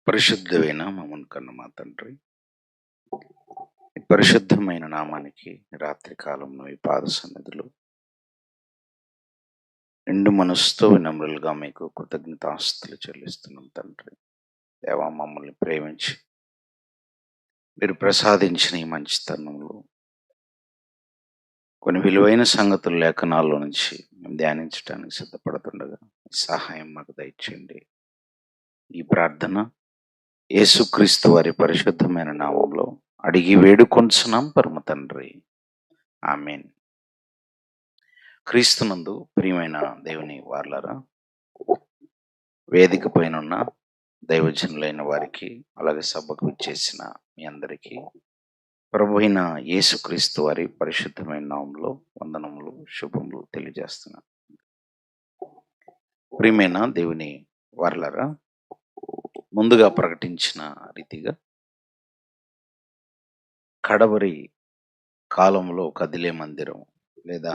పరిశుద్ధమైన మమ్మల్ని కన్న మా తండ్రి, ఈ పరిశుద్ధమైన నామానికి రాత్రి కాలంలో ఈ పాద సన్నిధిలో నిండు మనసుతో వినమ్రులుగా మీకు కృతజ్ఞతాస్తులు చెల్లిస్తున్నాం తండ్రి. దేవా, మమ్మల్ని ప్రేమించి మీరు ప్రసాదించిన ఈ మంచితనంలో కొన్ని విలువైన సంగతులు లేఖనాల్లో నుంచి మేము ధ్యానించడానికి సిద్ధపడుతుండగా మీ సహాయం మాకు దయచేయండి. ఈ ప్రార్థన యేసుక్రీస్తు వారి పరిశుద్ధమైన నామంలో అడిగి వేడుకొంచున్నాం పరమ తండ్రి, ఆమేన్. క్రీస్తునందు ప్రియమైన దేవుని వారలారా, వేదిక పైన ఉన్న దైవజనులైన వారికి, అలాగే సభకు విచ్చేసిన మీ అందరికీ ప్రభు అయిన యేసుక్రీస్తు వారి పరిశుద్ధమైన నామంలో వందనములు, శుభములు తెలియజేస్తున్నాను. ప్రియమైన దేవుని వారలారా, ముందుగా ప్రకటించిన రీతిగా కడవరి కాలంలో కదిలే మందిరం లేదా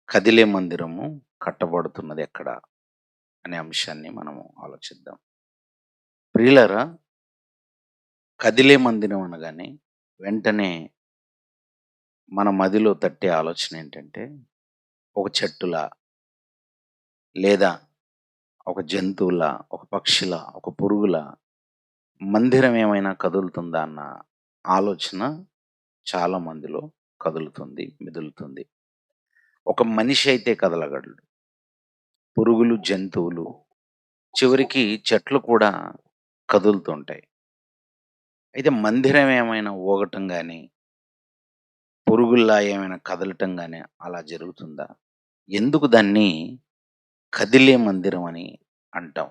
కదిలే మందిరము కట్టబడుతున్నది ఎక్కడ అనే అంశాన్ని మనము ఆలోచిద్దాం. ప్రియులారా, కదిలే మందిరం అనగానే వెంటనే మన మదిలో తట్టే ఆలోచన ఏంటంటే, ఒక చెట్టులా, లేదా ఒక జంతువులా, ఒక పక్షిలా, ఒక పురుగులా మందిరం ఏమైనా కదులుతుందా అన్న ఆలోచన చాలా మందిలో కదులుతుంది, మెదులుతుంది. ఒక మనిషి అయితే కదలగలడు, పురుగులు, జంతువులు, చివరికి చెట్లు కూడా కదులుతుంటాయి. అయితే మందిరం ఏమైనా ఊగటం కానీ, పురుగుల్లా ఏమైనా కదలటం కానీ అలా జరుగుతుందా? ఎందుకు దాన్ని కదిలే మందిరం అని అంటాం?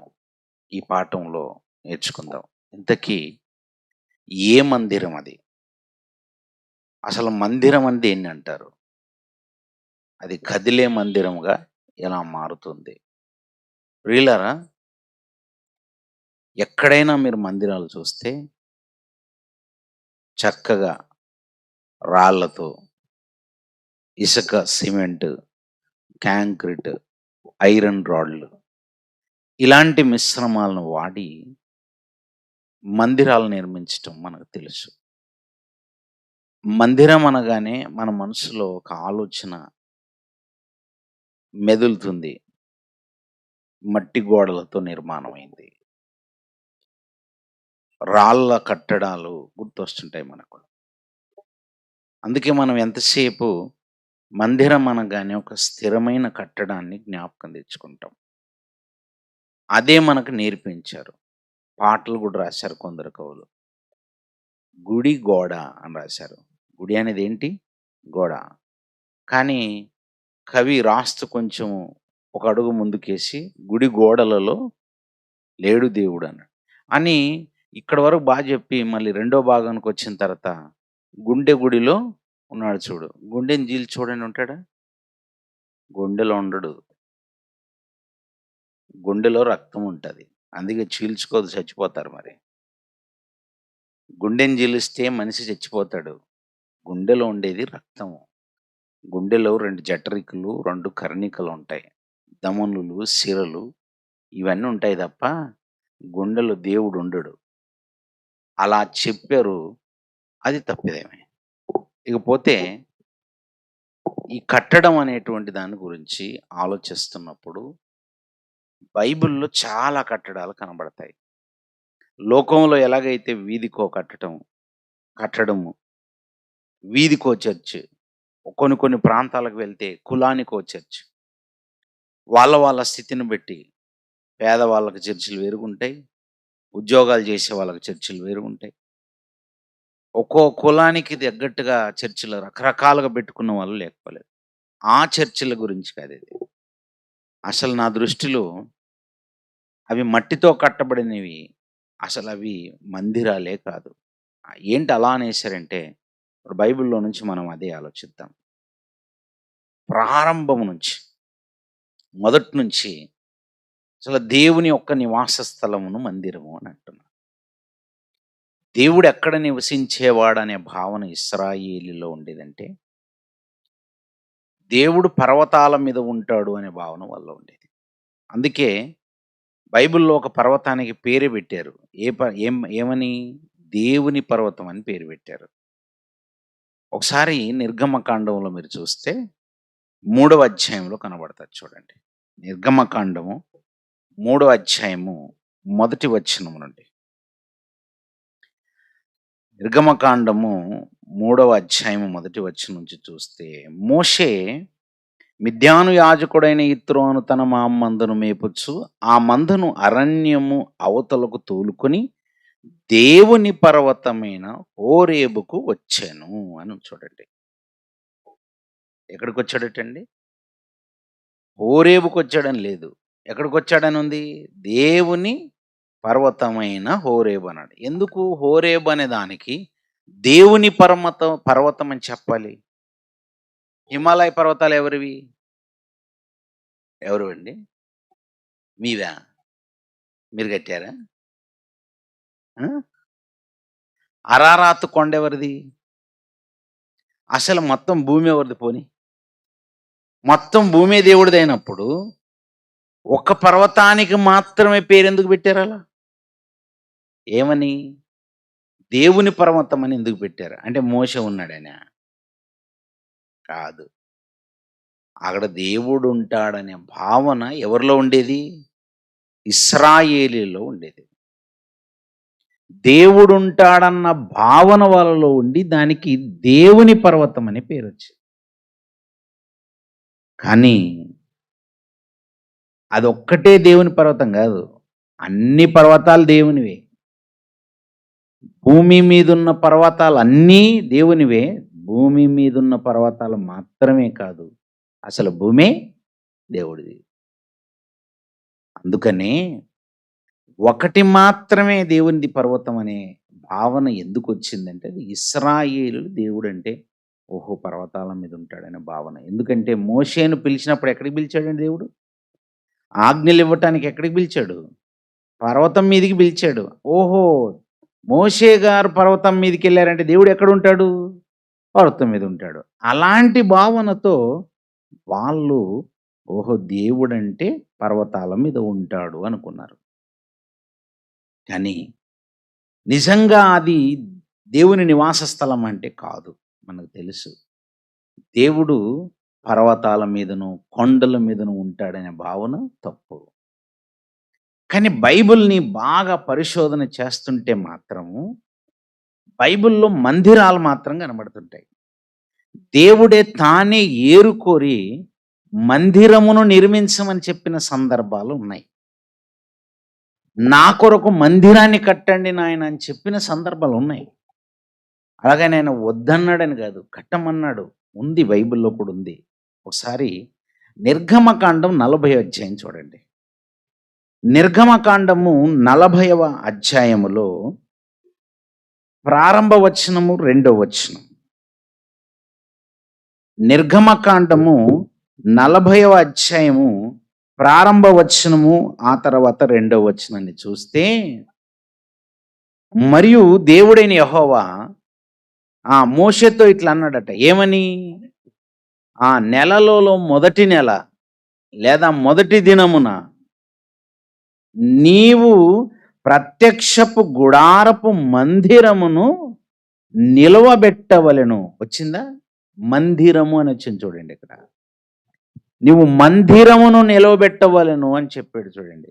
ఈ పాఠంలో నేర్చుకుందాం. ఇంతకీ ఏ మందిరం అది? అసలు మందిరం అని దేన్ని అంటారు? అది కదిలే మందిరముగా ఎలా మారుతుంది? ప్రియులారా, ఎక్కడైనా మీరు మందిరాలు చూస్తే చక్కగా రాళ్లతో, ఇసుక, సిమెంట్, కాంక్రీట్, ఐరన్ రాడ్లు ఇలాంటి మిశ్రమాలను వాడి మందిరాలు నిర్మించటం మనకు తెలుసు. మందిరం అనగానే మన మనసులో ఒక ఆలోచన మెదులుతుంది. మట్టి గోడలతో నిర్మాణమైంది, రాళ్ళ కట్టడాలు గుర్తొస్తుంటాయి మనకు. అందుకే మనం ఎంతసేపు మందిరం అనగానే ఒక స్థిరమైన కట్టడాన్ని జ్ఞాపకం తెచ్చుకుంటాం. అదే మనకు నేర్పించారు. పాటలు కూడా రాశారు కొందరు కవులు. గుడి గోడ అని రాశారు. గుడి అనేది ఏంటి? గోడ. కానీ కవి రాస్తూ కొంచెం ఒక అడుగు ముందుకేసి గుడి గోడలలో లేడు దేవుడు అన్నాడు అని ఇక్కడ వరకు బాగా చెప్పి, మళ్ళీ రెండో భాగానికి వచ్చిన తర్వాత గుండె గుడిలో ఉన్నాడు చూడు. గుండెని చీల్చి చూడండి, ఉంటాడా? గుండెలో ఉండడు. గుండెలో రక్తం ఉంటుంది, అందుకే చీల్చుకోదు, చచ్చిపోతారు. మరి గుండెని చీలిస్తే మనిషి చచ్చిపోతాడు. గుండెలో ఉండేది రక్తము. గుండెలో 2 జఠరికలు, 2 కర్ణికలు ఉంటాయి, ధమనులు, సిరలు ఇవన్నీ ఉంటాయి తప్ప గుండెలో దేవుడు ఉండడు. అలా చెప్పారు, అది తప్పిదమే. ఇకపోతే ఈ కట్టడం అనేటువంటి దాని గురించి ఆలోచిస్తున్నప్పుడు బైబిల్‌లో చాలా కట్టడాలు కనబడతాయి. లోకంలో ఎలాగైతే వీధికో కట్టడము, వీధికో చర్చ్, కొన్ని ప్రాంతాలకు వెళ్తే కులానికో చర్చ్, వాళ్ళ స్థితిని బట్టి పేదవాళ్ళకి చర్చిలు వేరుగుంటాయి, ఉద్యోగాలు చేసే వాళ్ళకి చర్చిలు వేరుగుంటాయి. ఒక్కో కులానికి తగ్గట్టుగా చర్చిలు రకరకాలుగా పెట్టుకున్న వాళ్ళు లేకపోలేదు. ఆ చర్చిల గురించి కాదు ఇది. అసలు నా దృష్టిలో అవి మట్టితో కట్టబడినవి, అసలు అవి మందిరాలే కాదు. ఏంటి అలా అనేసారంటే, ఇప్పుడు బైబిల్‌లో నుంచి మనం అదే ఆలోచిద్దాం. ప్రారంభం నుంచి, మొదటి నుంచి అసలు దేవుని యొక్క నివాస స్థలమును మందిరము అని అంటున్నారు. దేవుడు ఎక్కడ నివసించేవాడనే భావన ఇశ్రాయేలీలో ఉండేదంటే, దేవుడు పర్వతాల మీద ఉంటాడు అనే భావన వల్ల ఉండేది. అందుకే బైబిల్‌లో ఒక పర్వతానికి పేరే పెట్టారు. ఏమని? దేవుని పర్వతం అని పేరు పెట్టారు. ఒకసారి నిర్గమకాండంలో మీరు చూస్తే 3వ అధ్యాయంలో కనబడతది చూడండి. నిర్గమకాండము 3వ అధ్యాయము మొదటి వచనం నుండి. నిర్గమకాండము 3వ అధ్యాయము మొదటి వచనం నుంచి చూస్తే, మోషే మిద్యాను యాజకుడైన యిత్రోను తన మందను మేపుచు ఆ మందను అరణ్యము అవతలకు తోలుకొని దేవుని పర్వతమైన హోరేబుకు వచ్చాను అని చూడండి. ఎక్కడికి వచ్చాడటండి? హోరేబుకు వచ్చాడని లేదు. ఎక్కడికి వచ్చాడని ఉంది? దేవుని పర్వతమైన హోరేబు అన్నాడు. ఎందుకు హోరేబు అనే దానికి దేవుని పర్వతం అని చెప్పాలి? హిమాలయ పర్వతాలు ఎవరివి? ఎవరివండి? మీవా? మీరు కట్టారా? అరారాతు కొండ ఎవరిది? అసలు మొత్తం భూమి ఎవరిది పోని? మొత్తం భూమి దేవుడిదైనప్పుడు ఒక పర్వతానికి మాత్రమే పేరెందుకు పెట్టారు అలా? ఏమని? దేవుని పర్వతం అని ఎందుకు పెట్టారు? అంటే మోషే ఉన్నాడనా? కాదు. అక్కడ దేవుడు ఉంటాడనే భావన ఎవరిలో ఉండేది? ఇశ్రాయేలీలో ఉండేది. దేవుడుంటాడన్న భావన వాళ్ళలో ఉండి దానికి దేవుని పర్వతం అనే పేరు వచ్చింది. కానీ అదొక్కటే దేవుని పర్వతం కాదు. అన్ని పర్వతాలు దేవునివే. భూమి మీదున్న పర్వతాలు అన్నీ దేవునివే. భూమి మీదున్న పర్వతాలు మాత్రమే కాదు, అసలు భూమే దేవుడిది. అందుకనే ఒకటి మాత్రమే దేవునిది పర్వతం అనే భావన ఎందుకు వచ్చిందంటే, అది ఇశ్రాయేలులు దేవుడంటే ఓహో పర్వతాల మీద ఉంటాడనే భావన. ఎందుకంటే మోషేను పిలిచినప్పుడు ఎక్కడికి పిలిచాడండి దేవుడు? ఆజ్ఞలు ఇవ్వటానికి ఎక్కడికి పిలిచాడు? పర్వతం మీదికి పిలిచాడు. ఓహో, మోషే గారు పర్వతం మీదకి వెళ్ళారంటే దేవుడు ఎక్కడ ఉంటాడు? పర్వతం మీద ఉంటాడు. అలాంటి భావనతో వాళ్ళు ఓహో దేవుడంటే పర్వతాల మీద ఉంటాడు అనుకున్నారు. కానీ నిజంగా అది దేవుని నివాస స్థలం అంటే కాదు. మనకు తెలుసు దేవుడు పర్వతాల మీదను కొండల మీదను ఉంటాడనే భావన తప్పు. కానీ బైబిల్ని బాగా పరిశోధన చేస్తుంటే మాత్రము బైబిల్లో మందిరాలు మాత్రం కనబడుతుంటాయి. దేవుడే తానే ఏరుకోరి మందిరమును నిర్మించమని చెప్పిన సందర్భాలు ఉన్నాయి. నా కొరకు మందిరాన్ని కట్టండి నాయన అని చెప్పిన సందర్భాలు ఉన్నాయి. అలాగే నేను వద్దన్నాడని కాదు, కట్టమన్నాడు. ఉంది, బైబిల్లో కూడా ఉంది. ఒకసారి నిర్గమకాండం 40వ అధ్యాయం చూడండి. నిర్గమకాండము 40వ అధ్యాయములో ప్రారంభ వచనము 2వ వచనం. నిర్గమకాండము 40వ అధ్యాయము ప్రారంభ వచనము ఆ తర్వాత 2వ వచనాన్ని చూస్తే, మరియు దేవుడైన యెహోవా మోషేతో ఇట్లా అన్నాడట. ఏమని? ఆ నెలలో మొదటి నెల లేదా మొదటి దినమున నీవు ప్రత్యక్షపు గుడారపు మందిరమును నిలవబెట్టవలెను. వచ్చిందా? మందిరము అని వచ్చింది చూడండి. ఇక్కడ నీవు మందిరమును నిలవబెట్టవలెను అని చెప్పాడు చూడండి.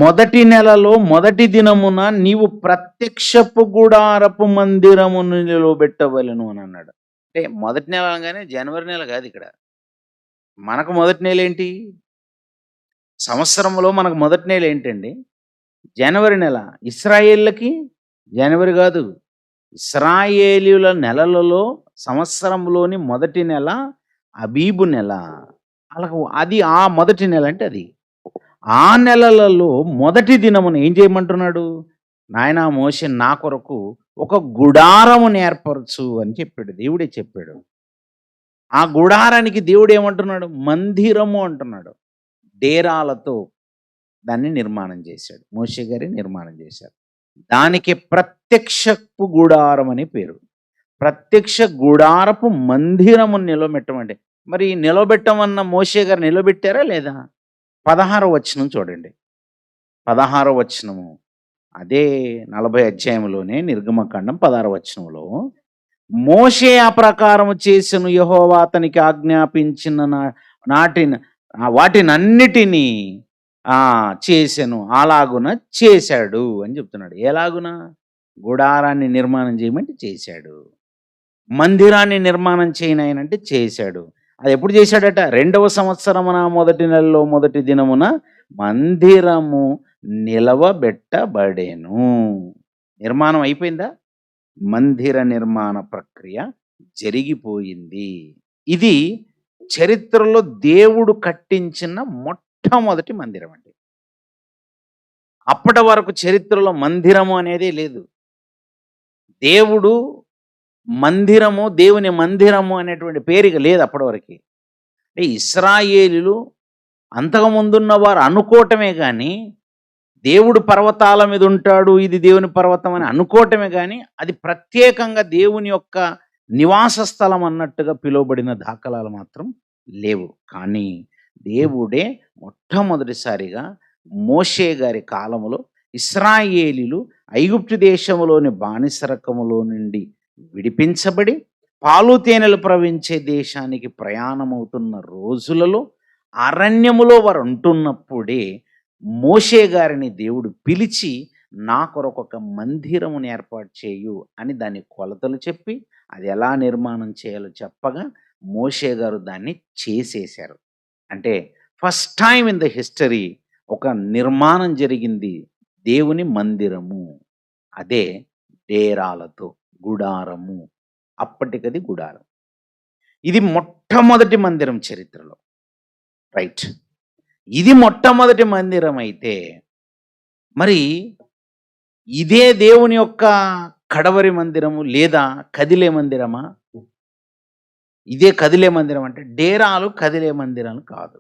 మొదటి నెలలో మొదటి దినమున నీవు ప్రత్యక్షపు గుడారపు మందిరమును నిలవబెట్టవలెను అని అన్నాడు. అంటే మొదటి నెల అనగానే జనవరి నెల కాదు. ఇక్కడ మనకు మొదటి నెల ఏంటి? సంవత్సరంలో మనకు మొదటి నెల ఏంటండి? జనవరి నెల. ఇశ్రాయేళ్ళకి జనవరి కాదు, ఇశ్రాయేలీయుల నెలలలో సంవత్సరంలోని మొదటి నెల అబీబు నెల. అలాగ అది ఆ మొదటి నెల అంటే అది. ఆ నెలలలో మొదటి దినమున ఏం చేయమంటున్నాడు? నాయనా మోషే నా కొరకు ఒక గుడారమును ఏర్పరచు అని చెప్పాడు. దేవుడే చెప్పాడు. ఆ గుడారానికి దేవుడు ఏమంటున్నాడు? మందిరము అంటున్నాడు. డేరాలతో దాన్ని నిర్మాణం చేశాడు. మోషే గారి నిర్మాణం చేశారు. దానికి ప్రత్యక్షపు గుడారం అని పేరు. ప్రత్యక్ష గుడారపు మందిరము నిలబెట్టమంటే, మరి నిలబెట్టమన్న మోషే గారు నిలబెట్టారా లేదా? 16వ వచనం చూడండి. 16వ వచనము. అదే 40 అధ్యాయంలోనే నిర్గమకాండం 16వ వచనంలో, మోషే ఆ ప్రకారము చేసెను, యెహోవా అతనికి ఆజ్ఞాపించిన వాటినన్నిటినీ చేసెను, అలాగున చేశాడు అని చెప్తున్నాడు. ఎలాగున? గుడారాన్ని నిర్మాణం చేయమంటే చేశాడు. మందిరాన్ని నిర్మాణం చేయనయనంటే చేశాడు. అది ఎప్పుడు చేశాడట? 2వ సంవత్సరమున మొదటి నెలలో మొదటి దినమున మందిరము నిలవబెట్టబడెను. నిర్మాణం అయిపోయిందా? మందిర నిర్మాణ ప్రక్రియ జరిగిపోయింది. ఇది చరిత్రలో దేవుడు కట్టించిన మొట్టమొదటి మందిరం అండి. అప్పటి వరకు చరిత్రలో మందిరము అనేదే లేదు. దేవుడు మందిరము, దేవుని మందిరము అనేటువంటి పేరుగా లేదు అప్పటి వరకు. అంటే ఇశ్రాయేలీయులు అంతకుముందున్న వారు అనుకోవటమే కానీ, దేవుడు పర్వతాల మీద ఉంటాడు, ఇది దేవుని పర్వతం అని అనుకోవటమే కానీ, అది ప్రత్యేకంగా దేవుని యొక్క నివాస స్థలం అన్నట్టుగా పిలువబడిన దాఖలాలు మాత్రం లేవు. కానీ దేవుడే మొట్టమొదటిసారిగా మోషే గారి కాలములో ఇశ్రాయేలీయులు ఐగుప్తు దేశములోని బానిసరకములో నుండి విడిపించబడి పాలు తేనెలు ప్రవహించే దేశానికి ప్రయాణమవుతున్న రోజులలో అరణ్యములో వారు ఉంటున్నప్పుడే మోషే గారిని దేవుడు పిలిచి, నా కొరకు ఒక మందిరమును ఏర్పాటు చేయు అని దాని కొలతలు చెప్పి, అది ఎలా నిర్మాణం చేయాలో చెప్పగా మోషే గారు దాన్ని చేసేశారు. అంటే first time in the history ఒక నిర్మాణం జరిగింది, దేవుని మందిరము. అదే డేరాలతో, గుడారము. అప్పటికది గుడారం. ఇది మొట్టమొదటి మందిరం చరిత్రలో. రైట్. ఇది మొట్టమొదటి మందిరం అయితే, మరి ఇదే దేవుని యొక్క కడవరి మందిరము లేదా కదిలే మందిరమా? ఇదే కదిలే మందిరం అంటే డేరాలు కదిలే మందిరాలు కాదు.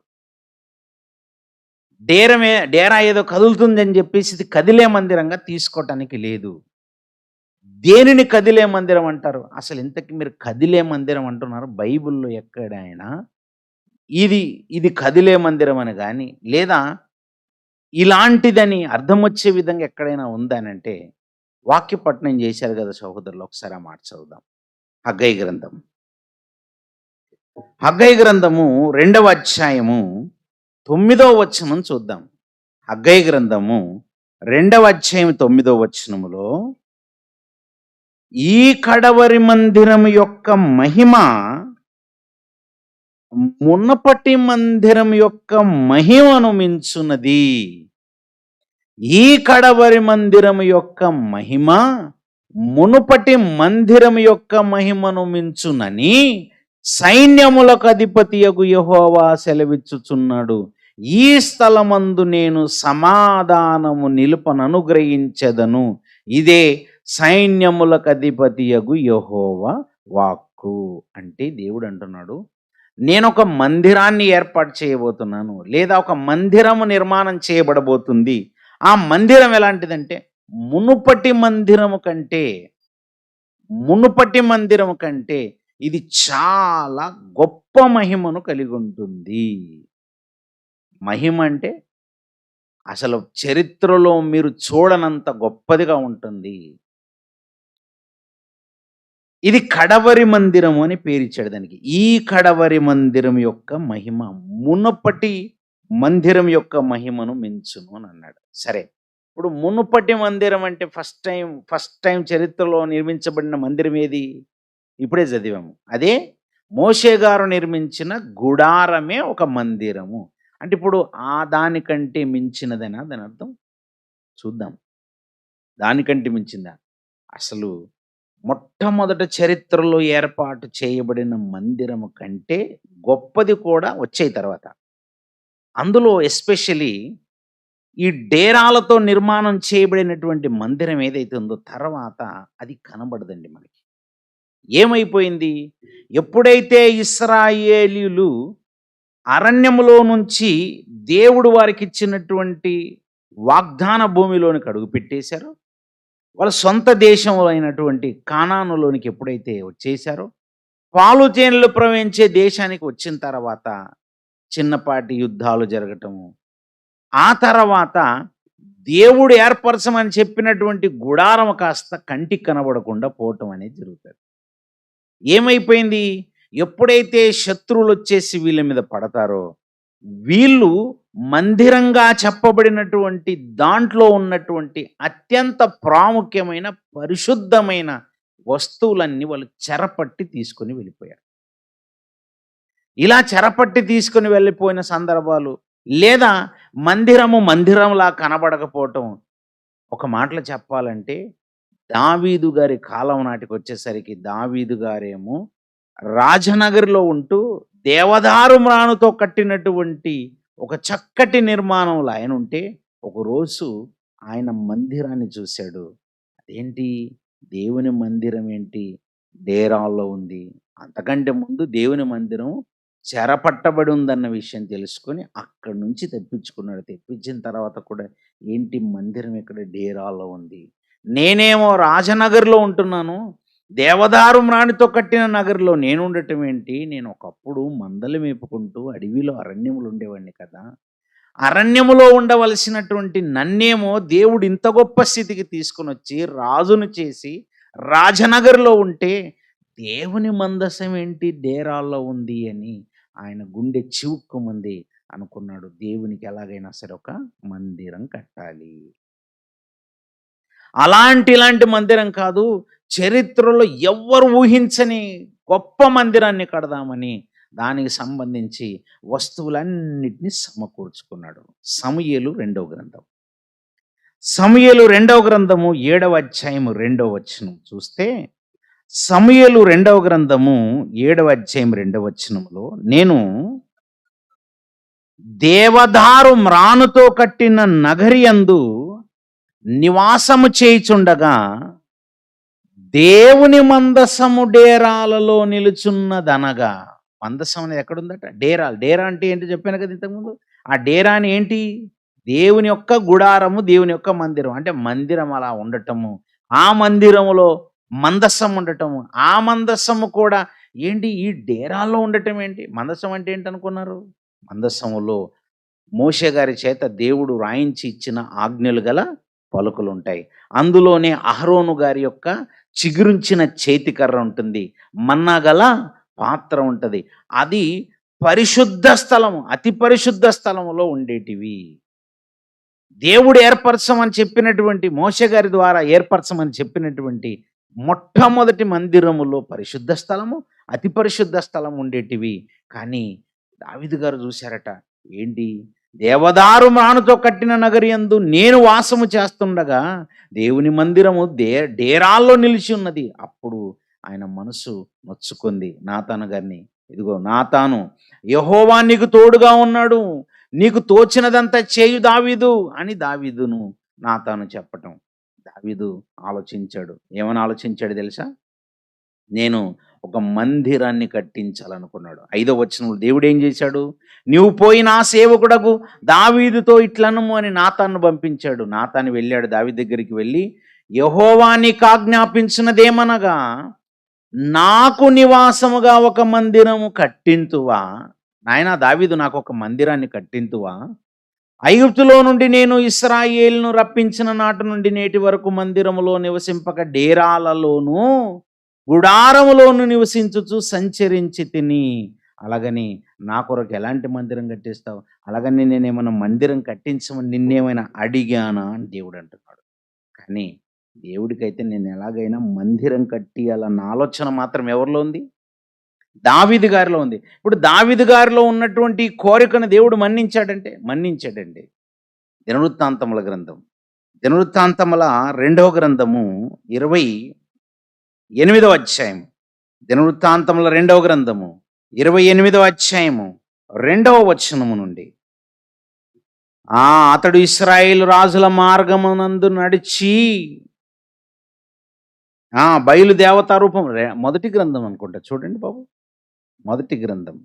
డేరా ఏదో కదులుతుందని చెప్పేసి ఇది కదిలే మందిరంగా తీసుకోవటానికి లేదు. దేనిని కదిలే మందిరం అంటారు? అసలు ఇంతకీ మీరు కదిలే మందిరం అంటున్నారు, బైబిల్లో ఎక్కడైనా ఇది కదిలే మందిరం అని కానీ, లేదా ఇలాంటిదని అర్థం వచ్చే విధంగా ఎక్కడైనా ఉందనంటే, వాక్య పఠనం చేశారు కదా సహోదరులు, ఒకసారి ఆ మాట చదువుదాం. హగ్గై గ్రంథం. హగ్గై గ్రంథము 2వ అధ్యాయము 9వ వచనం చూద్దాం. హగ్గై గ్రంథము 2వ అధ్యాయం 9వ వచనములో, ఈ కడవరి మందిరం యొక్క మహిమ మునపటి మందిరం యొక్క మహిమను మించున్నది. ఈ కడవరి మందిరం యొక్క మహిమ మునుపటి మందిరం యొక్క మహిమను మించునని సైన్యములకు అధిపతియగు యెహోవా సెలవిచ్చుచున్నాడు. ఈ స్థలమందు నేను సమాధానము నిలుపననుగ్రహించెదను. ఇదే సైన్యములకు అధిపతియగు యెహోవా వాక్కు. అంటే దేవుడు అంటున్నాడు, నేను ఒక మందిరాన్ని ఏర్పాటు చేయబోతున్నాను, లేదా ఒక మందిరము నిర్మాణం చేయబడబోతుంది. ఆ మందిరం ఎలాంటిదంటే మునుపటి మందిరము కంటే ఇది చాలా గొప్ప మహిమను కలిగి ఉంటుంది. మహిమ అంటే అసలు చరిత్రలో మీరు చూడనంత గొప్పదిగా ఉంటుంది. ఇది కడవరి మందిరము అని పేరిచ్చాడు దానికి. ఈ కడవరి మందిరం యొక్క మహిమ మునుపటి మందిరం యొక్క మహిమను మించును అని అన్నాడు. సరే, ఇప్పుడు మునుపటి మందిరం అంటే ఫస్ట్ టైం చరిత్రలో నిర్మించబడిన మందిరం ఏది? ఇప్పుడే చదివాము. అదే మోషే గారు నిర్మించిన గుడారమే ఒక మందిరము. అంటే ఇప్పుడు దానికంటే మించినదనా దాని అర్థం? చూద్దాం. దానికంటే మించిందా? అసలు మొట్టమొదట చరిత్రలో ఏర్పాటు చేయబడిన మందిరము కంటే గొప్పది కూడా వచ్చాయి తర్వాత. అందులో ఎస్పెషలీ ఈ డేరాలతో నిర్మాణం చేయబడినటువంటి మందిరం ఏదైతే ఉందో తర్వాత అది కనబడదండి మనకి. ఏమైపోయింది? ఎప్పుడైతే ఇశ్రాయేలీయులు అరణ్యములో నుంచి దేవుడు వారికి ఇచ్చినటువంటి వాగ్దాన భూమిలోనికి అడుగు పెట్టేశారో, వాళ్ళ సొంత దేశం అయినటువంటి కానానులోనికి ఎప్పుడైతే వచ్చేసారో, పాలు తేనెలు ప్రవహించే దేశానికి వచ్చిన తర్వాత చిన్నపాటి యుద్ధాలు జరగటము, ఆ తర్వాత దేవుడు ఏర్పరచమని చెప్పినటువంటి గుడారం కాస్త కంటికి కనబడకుండా పోవటం అనేది జరుగుతుంది. ఏమైపోయింది? ఎప్పుడైతే శత్రువులు వచ్చేసి వీళ్ళ మీద పడతారో, వీళ్ళు మందిరంగా చెప్పబడినటువంటి దాంట్లో ఉన్నటువంటి అత్యంత ప్రాముఖ్యమైన పరిశుద్ధమైన వస్తువులన్నీ వాళ్ళు చెరపట్టి తీసుకొని వెళ్ళిపోయారు. ఇలా చెరపట్టి తీసుకొని వెళ్ళిపోయిన సందర్భాలు, లేదా మందిరంలా కనబడకపోవటం. ఒక మాటలో చెప్పాలంటే దావీదు గారి కాలం నాటికి వచ్చేసరికి దావీదు గారేమో రాజనగర్లో ఉంటూ దేవదారు మ్రానుతో కట్టినటువంటి ఒక చక్కటి నిర్మాణంలో ఆయన ఉంటే, ఒకరోజు ఆయన మందిరాన్ని చూశాడు. అదేంటి, దేవుని మందిరం ఏంటి డేరాల్లో ఉంది. అంతకంటే ముందు దేవుని మందిరం చెరపట్టబడి ఉందన్న విషయం తెలుసుకొని అక్కడి నుంచి తెప్పించుకున్నాడు. తెప్పించిన తర్వాత కూడా ఏంటి, మందిరం ఇక్కడ డేరాల్లో ఉంది, నేనేమో రాజనగర్లో ఉంటున్నాను, దేవదారు మ్రాణితో కట్టిన నగర్లో నేను ఉండటం ఏంటి, నేను ఒకప్పుడు మందలు మేపుకుంటూ అడవిలో అరణ్యములు ఉండేవాడిని కదా, అరణ్యములో ఉండవలసినటువంటి నన్నేమో దేవుడు ఇంత గొప్ప స్థితికి తీసుకుని వచ్చి రాజును చేసి రాజనగర్లో ఉంటే దేవుని మందసం ఏంటి డేరాల్లో ఉంది అని ఆయన గుండె చివుక్కుమంది. అనుకున్నాడు, దేవునికి ఎలాగైనా సరే ఒక మందిరం కట్టాలి. ఇలాంటి మందిరం కాదు, చరిత్రలో ఎవ్వరు ఊహించని గొప్ప మందిరాన్ని కడదామని దానికి సంబంధించి వస్తువులన్నిటినీ సమకూర్చుకున్నాడు. సమూయేలు 2వ గ్రంథం, సమూయేలు 2వ గ్రంథము 7వ అధ్యాయము 2వ వచనం చూస్తే, సమూయేలు 2వ గ్రంథము 7వ అధ్యాయం 2వ వచనంలో, నేను దేవదారు మ్రానుతో కట్టిన నగరి యందు నివాసము చేయుచుండగా దేవుని మందసము డేరాలలో నిలుచున్నదనగా. మందసం అనేది ఎక్కడుందట? డేరాలు. డేరా అంటే ఏంటి చెప్పాను కదా ఇంతకుముందు. ఆ డేరా అని ఏంటి? దేవుని యొక్క గుడారము, దేవుని యొక్క మందిరం. అంటే మందిరం అలా ఉండటము, ఆ మందిరములో మందసం ఉండటము, ఆ మందసము కూడా ఏంటి ఈ డేరాల్లో ఉండటం ఏంటి? మందసం అంటే ఏంటి అనుకున్నారు? మందసములో మోషే గారి చేత దేవుడు రాయించి ఇచ్చిన ఆజ్ఞలు గల పలుకులు ఉంటాయి. అందులోనే అహరోను గారి యొక్క చిగురించిన చేతికర్ర ఉంటుంది, మన్నా గల పాత్ర ఉంటుంది. అది పరిశుద్ధ స్థలము, అతి పరిశుద్ధ స్థలములో ఉండేటివి. దేవుడు ఏర్పరచమని చెప్పినటువంటి, మోషే గారి ద్వారా ఏర్పరచమని చెప్పినటువంటి మొట్టమొదటి మందిరములో పరిశుద్ధ స్థలము, అతి పరిశుద్ధ స్థలం ఉండేటివి. కానీ దావీదు గారు చూశారట, ఏంటి, దేవదారు మ్రానుతో కట్టిన నగరి యందు నేను వాసము చేస్తుండగా దేవుని మందిరము డేరాల్లో నిలిచి ఉన్నది. అప్పుడు ఆయన మనసు నొచ్చుకుంది నాతాను గారిని, ఇదిగో నాతాను, యెహోవా నీకు తోడుగా ఉన్నాడు, నీకు తోచినదంతా చేయు దావీదు అని దావీదును నాతాను చెప్పటం. దావీదు ఆలోచించాడు. ఏమని ఆలోచించాడు తెలుసా? నేను ఒక మందిరాన్ని కట్టించాలనుకున్నాడు. 5వ వచనంలో దేవుడు ఏం చేశాడు? నీవు పోయి నా సేవకుడకు దావీదుతో ఇట్లనము అని నాతాను పంపించాడు. నాతాను వెళ్ళాడు దావీదు దగ్గరికి వెళ్ళి, యెహోవా నీకు ఆజ్ఞాపించినదేమనగా, నాకు నివాసముగా ఒక మందిరము కట్టింతువా. నాయనా దావీదు, నాకు ఒక మందిరాన్ని కట్టింతువా? ఐగుప్తులో నుండి నేను ఇశ్రాయేలును రప్పించిన నాటి నుండి నేటి వరకు మందిరములో నివసింపక డేరాలలోను గుడారములోను నివసించుచు సంచరించి తిని. అలాగని నా కొరకు ఎలాంటి మందిరం కట్టిస్తావు? అలాగని నేనేమైనా మందిరం కట్టించమని నిన్నేమైనా అడిగానా అని దేవుడు అంటున్నాడు. కానీ దేవుడికైతే నేను ఎలాగైనా మందిరం కట్టియాలన్న ఆలోచన మాత్రం ఎవరిలో ఉంది? దావీదు గారిలో ఉంది. ఇప్పుడు దావీదు గారిలో ఉన్నటువంటి కోరికను దేవుడు మన్నించాడండి. దినవృత్తాంతముల గ్రంథం, దినవృత్తాంతముల 2వ గ్రంథము 28వ అధ్యాయం, దినవృత్తాంతముల 2వ గ్రంథము 28వ అధ్యాయము 2వ వచనము నుండి, అతడు ఇశ్రాయేలు రాజుల మార్గమునందు నడిచి, బయలు దేవతా రూపం, మొదటి గ్రంథం అనుకుంటా చూడండి బాబు, మొదటి గ్రంథం,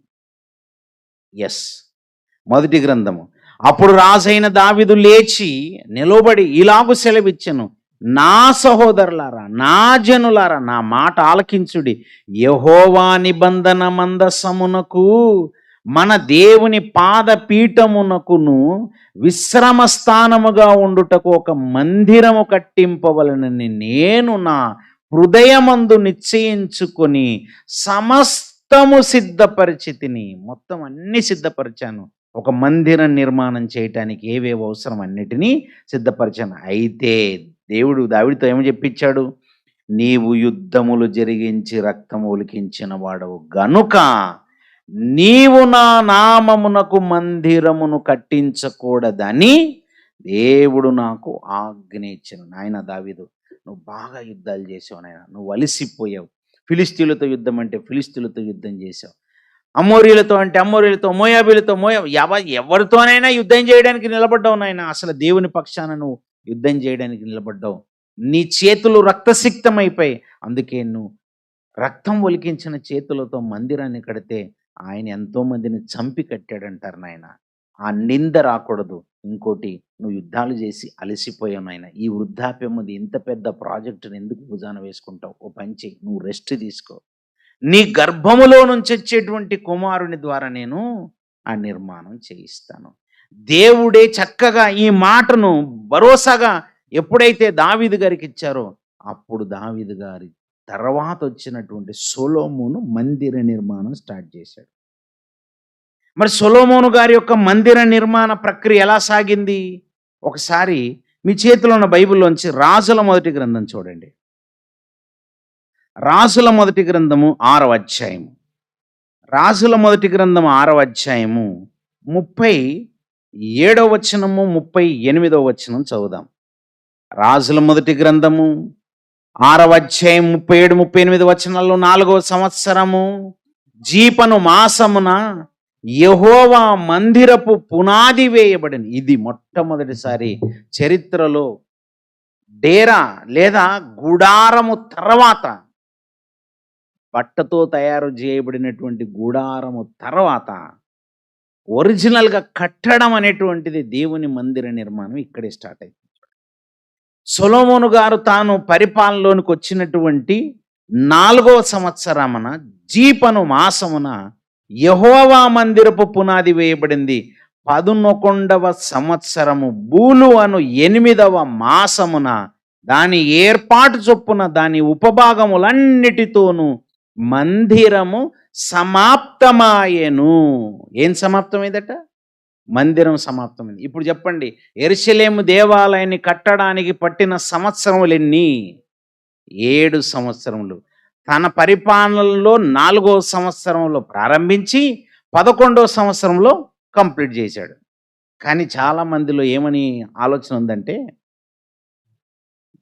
మొదటి గ్రంథము. అప్పుడు రాజైన దావీదు లేచి నిలబడి ఇలాగు సెలవిచ్చెను, నా సహోదరులారా, నా జనులారా, నా మాట ఆలకించుడి. యెహోవా నిబంధన మందసమునకు మన దేవుని పాదపీఠమునకును విశ్రమ స్థానముగా ఉండుటకు ఒక మందిరము కట్టింపవలనని నేను నా హృదయమందు నిశ్చయించుకొని సమస్తము సిద్ధపరిచితిని. మొత్తం అన్ని సిద్ధపరిచాను. ఒక మందిర నిర్మాణం చేయటానికి ఏవేవి అవసరం అన్నిటినీ సిద్ధపరిచాను. అయితే దేవుడు దావీదుతో ఏమని చెప్పించాడు? నీవు యుద్ధములు జరిగించి రక్తము ఒలికించిన వాడవు గనుక నీవు నా నామమునకు మందిరమును కట్టించకూడదని దేవుడు నాకు ఆజ్ఞ ఇచ్చాను. నాయన దావీదు, నువ్వు బాగా యుద్ధాలు చేసావు నాయన, నువ్వు అలసిపోయావు. ఫిలిస్తీన్లతో యుద్ధం అంటే ఫిలిస్తీన్లతో యుద్ధం చేసావు, అమోరీలతో అంటే అమోరీలతో, మోయాబీలతో ఎవరితోనైనా యుద్ధం చేయడానికి నిలబడ్డావు నాయన. అసలు దేవుని పక్షాన నువ్వు యుద్ధం చేయడానికి నిలబడ్డావు. నీ చేతులు రక్తసిక్తమైపోయి, అందుకే నువ్వు రక్తం ఒలికించిన చేతులతో మందిరాన్ని కడితే ఆయన ఎంతో మందిని చంపి కట్టాడంటారు నాయన. ఆ నింద రాకూడదు. ఇంకోటి, నువ్వు యుద్ధాలు చేసి అలసిపోయావు నాయన. ఈ వృద్ధాప్యం ఉంది, ఇంత పెద్ద ప్రాజెక్టుని ఎందుకు భుజాన వేసుకుంటావు? ఓ పని చెయ్యి, నువ్వు రెస్ట్ తీసుకో. నీ గర్భములో నుంచి వచ్చేటువంటి కుమారుని ద్వారా నేను ఆ నిర్మాణం చేయిస్తాను. దేవుడే చక్కగా ఈ మాటను భరోసాగా ఎప్పుడైతే దావీదు గారికి ఇచ్చారో, అప్పుడు దావీదు గారి తర్వాత వచ్చినటువంటి సొలొమోను మందిర నిర్మాణం స్టార్ట్ చేశాడు. మరి సొలొమోను గారి యొక్క మందిర నిర్మాణ ప్రక్రియ ఎలా సాగింది? ఒకసారి మీ చేతిలో ఉన్న బైబిల్లోంచి రాజుల మొదటి గ్రంథం చూడండి. రాజుల మొదటి గ్రంథము 6వ అధ్యాయము. రాజుల మొదటి గ్రంథం 6వ అధ్యాయము 37వ వచనము 38వ వచనం చదువుదాం. రాజుల మొదటి గ్రంథము 6వ అధ్యాయం 37, 38 వచనాల్లో 4వ సంవత్సరము జీపను మాసమున యెహోవా మందిరపు పునాది వేయబడింది. ఇది మొట్టమొదటిసారి చరిత్రలో డేరా లేదా గుడారము తర్వాత, బట్టతో తయారు చేయబడినటువంటి గుడారము తర్వాత ఒరిజినల్గా కట్టడం అనేటువంటిది, దేవుని మందిర నిర్మాణం ఇక్కడే స్టార్ట్ అయింది. సొలొమోను గారు తాను పరిపాలనలోనికి వచ్చినటువంటి 4వ సంవత్సరమున జీపను మాసమున యెహోవా మందిరపు పునాది వేయబడింది. 11వ సంవత్సరము బూలు అను 8వ మాసమున దాని ఏర్పాటు చొప్పున దాని ఉపభాగములన్నిటితోనూ మందిరము సమాప్తమాయెను. ఏం సమాప్తమైందట? మందిరం సమాప్తమైంది. ఇప్పుడు చెప్పండి, యెరూషలేము దేవాలయాన్ని కట్టడానికి పట్టిన సంవత్సరములు ఎన్ని? 7 సంవత్సరములు. తన పరిపాలనలో 4వ సంవత్సరంలో ప్రారంభించి 11వ సంవత్సరంలో కంప్లీట్ చేశాడు. కానీ చాలా మందిలో ఏమని ఆలోచన ఉందంటే,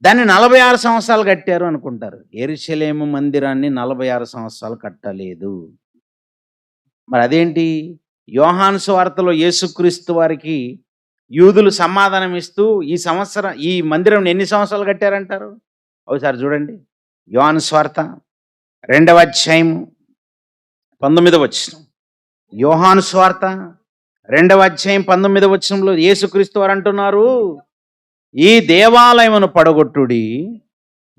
దాన్ని 46 సంవత్సరాలు కట్టారు అనుకుంటారు. యెరూషలేము మందిరాన్ని 46 సంవత్సరాలు కట్టలేదు. మరి అదేంటి? యోహాను సువార్తలో యేసుక్రీస్తు వారికి యూదులు సమాధానం ఇస్తూ ఈ మందిరం ఎన్ని సంవత్సరాలు కట్టారంటారు? ఒకసారి చూడండి. యోహాను సువార్త 2వ అధ్యాయము 19వ వచనం. యోహాను సువార్త 2వ అధ్యాయం 19వ వచనంలో యేసుక్రీస్తు వారు అంటున్నారు, ఈ దేవాలయమును పడగొట్టుడి,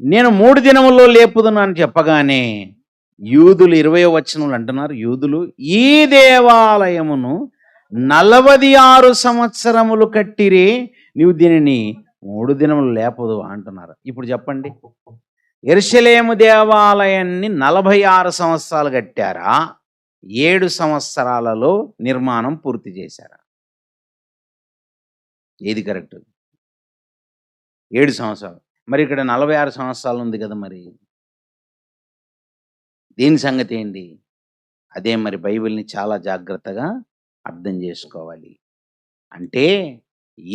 నేను 3 దినముల్లో లేపుదును అని చెప్పగానే యూదులు 20వ వచనంలో అంటున్నారు, యూదులు ఈ దేవాలయమును 46 సంవత్సరములు కట్టిరే, నీవు దీనిని 3 దినములు లేపదు అంటున్నారు. ఇప్పుడు చెప్పండి, యెరూషలేము దేవాలయాన్ని 46 సంవత్సరాలు కట్టారా? 7 సంవత్సరాలలో నిర్మాణం పూర్తి చేశారా? ఏది కరెక్ట్? 7 సంవత్సరాలు. మరి ఇక్కడ 46 సంవత్సరాలు ఉంది కదా, మరి దీని సంగతి ఏంటి? అదే మరి బైబిల్ని చాలా జాగ్రత్తగా అర్థం చేసుకోవాలి. అంటే